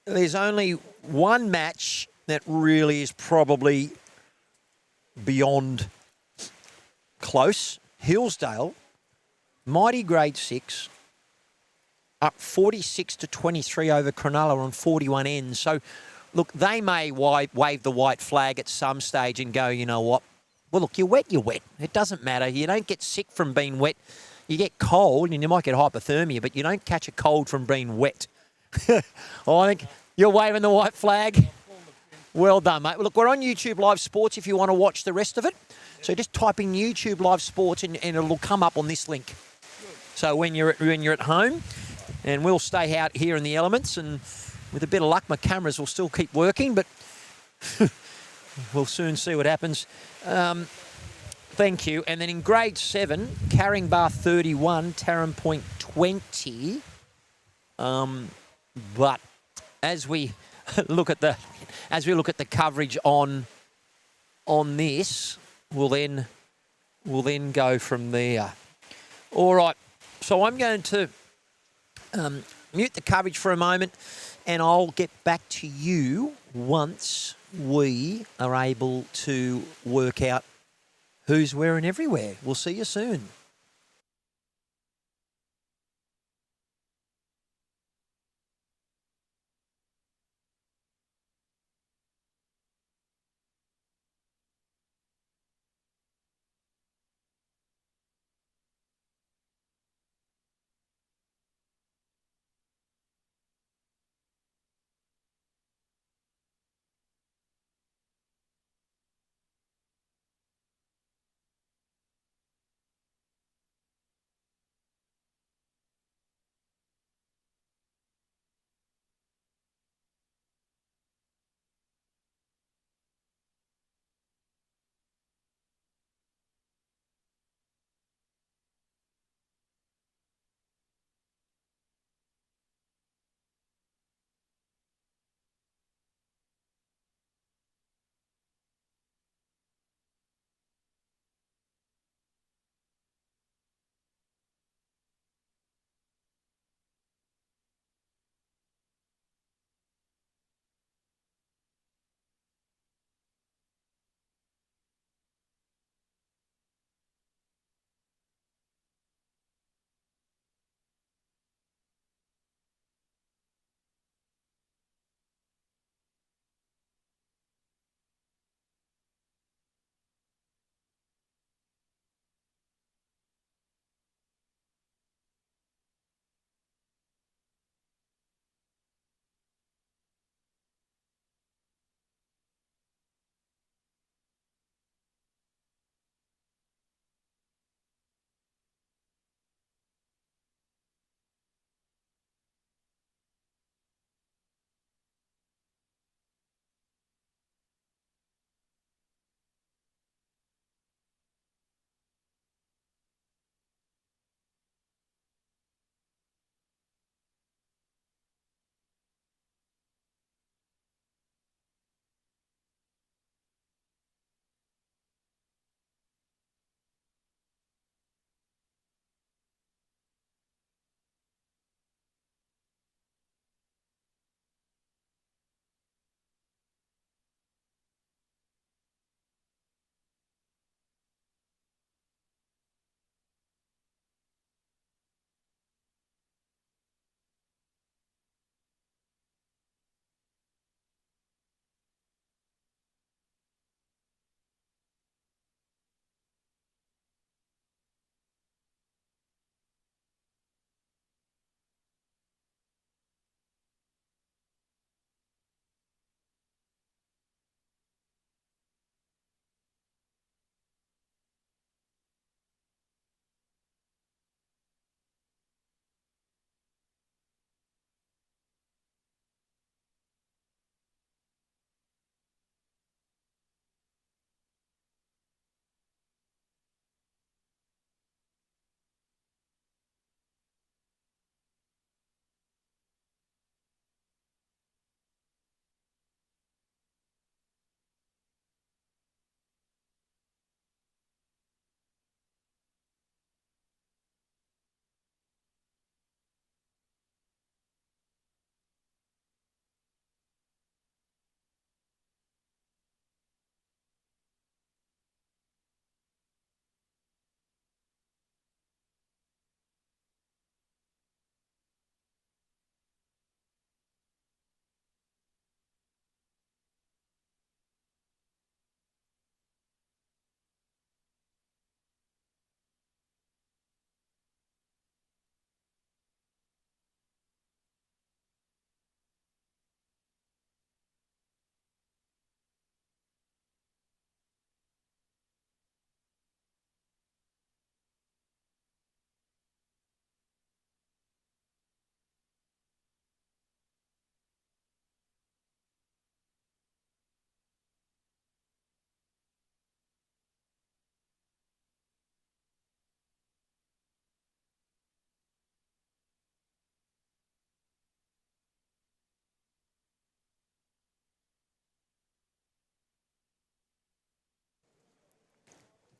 there's only one match that really is probably beyond close. Hillsdale, mighty grade 6, up 46 to 23 over Cronulla on 41 ends. So, look, they may wave the white flag at some stage and go, you know what? Well, look, you're wet, you're wet. It doesn't matter. You don't get sick from being wet. You get cold and you might get hypothermia, but you don't catch a cold from being wet. I think you're waving the white flag. Well done, mate. Well, look, we're on YouTube Live Sports if you want to watch the rest of it. So just type in YouTube Live Sports and it'll come up on this link. So when you're at home, and we'll stay out here in the elements, and with a bit of luck, my cameras will still keep working, but we'll soon see what happens. Thank you. And then in grade 7, Caringbah 31, Taren Point 20. But as we look at the coverage on this, we'll then go from there. All right. So I'm going to mute the coverage for a moment, and I'll get back to you once we are able to work out who's where and everywhere. We'll see you soon.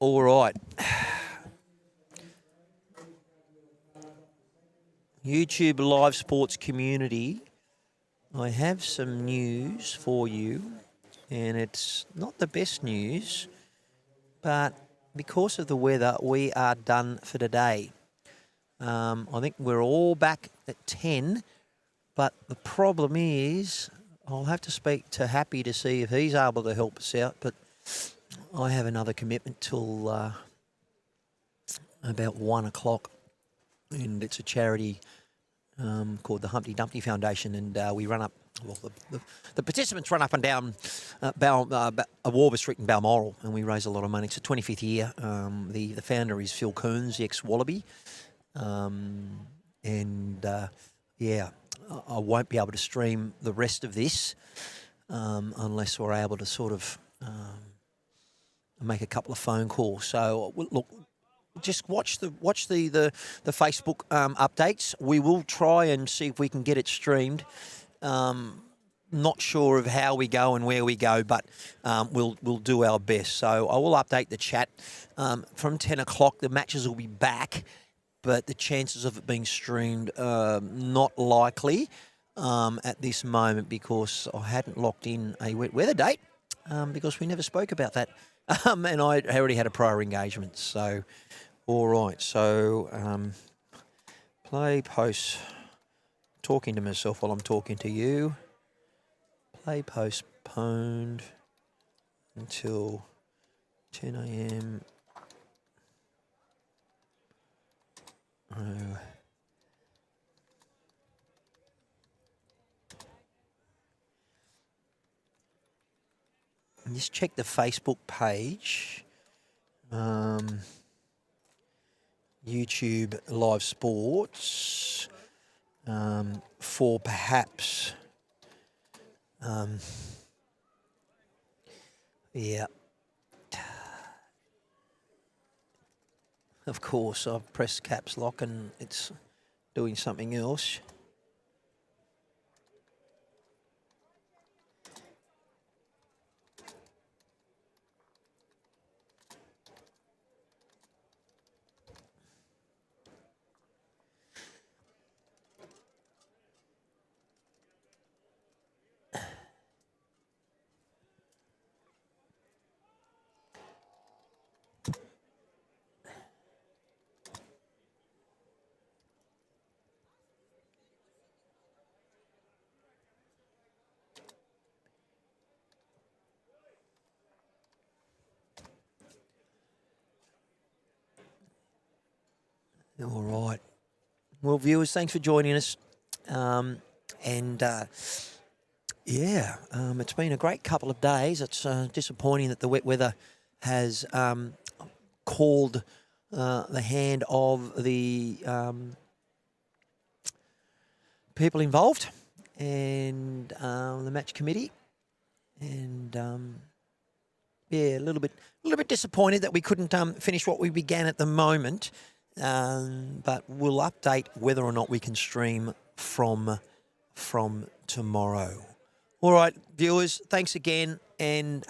All right. YouTube live sports community, I have some news for you, and it's not the best news, but because of the weather, we are done for today. I think we're all back at 10, but the problem is I'll have to speak to Happy to see if he's able to help us out, but I have another commitment till about 1 o'clock, and it's a charity called the Humpty Dumpty Foundation, and we run up, well, the participants run up and down Warber Street in Balmoral, and we raise a lot of money. It's the 25th year. The founder is Phil Kearns, the ex-Wallaby, yeah, I won't be able to stream the rest of this unless we're able to sort of make a couple of phone calls. So look, just watch the Facebook updates. We will try and see if we can get it streamed. Not sure of how we go and where we go, but we'll do our best. So I will update the chat from 10 o'clock. The matches will be back, but the chances of it being streamed not likely at this moment, because I hadn't locked in a wet weather date because we never spoke about that. And I already had a prior engagement. So, all right. So, play post. Talking to myself while I'm talking to you. Play postponed until 10 a.m. Oh. And just check the Facebook page. YouTube Live Sports for perhaps yeah, of course I've pressed caps lock and it's doing something else. All right. Well, viewers, thanks for joining us. It's been a great couple of days. It's disappointing that the wet weather has called the hand of the people involved and the match committee. And a little bit disappointed that we couldn't finish what we began at the moment. But we'll update whether or not we can stream from tomorrow. All right, viewers, thanks again, and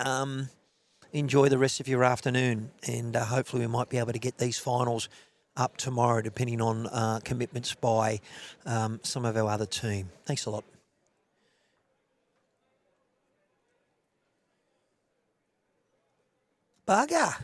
enjoy the rest of your afternoon. And hopefully we might be able to get these finals up tomorrow, depending on commitments by some of our other team. Thanks a lot. Bugger.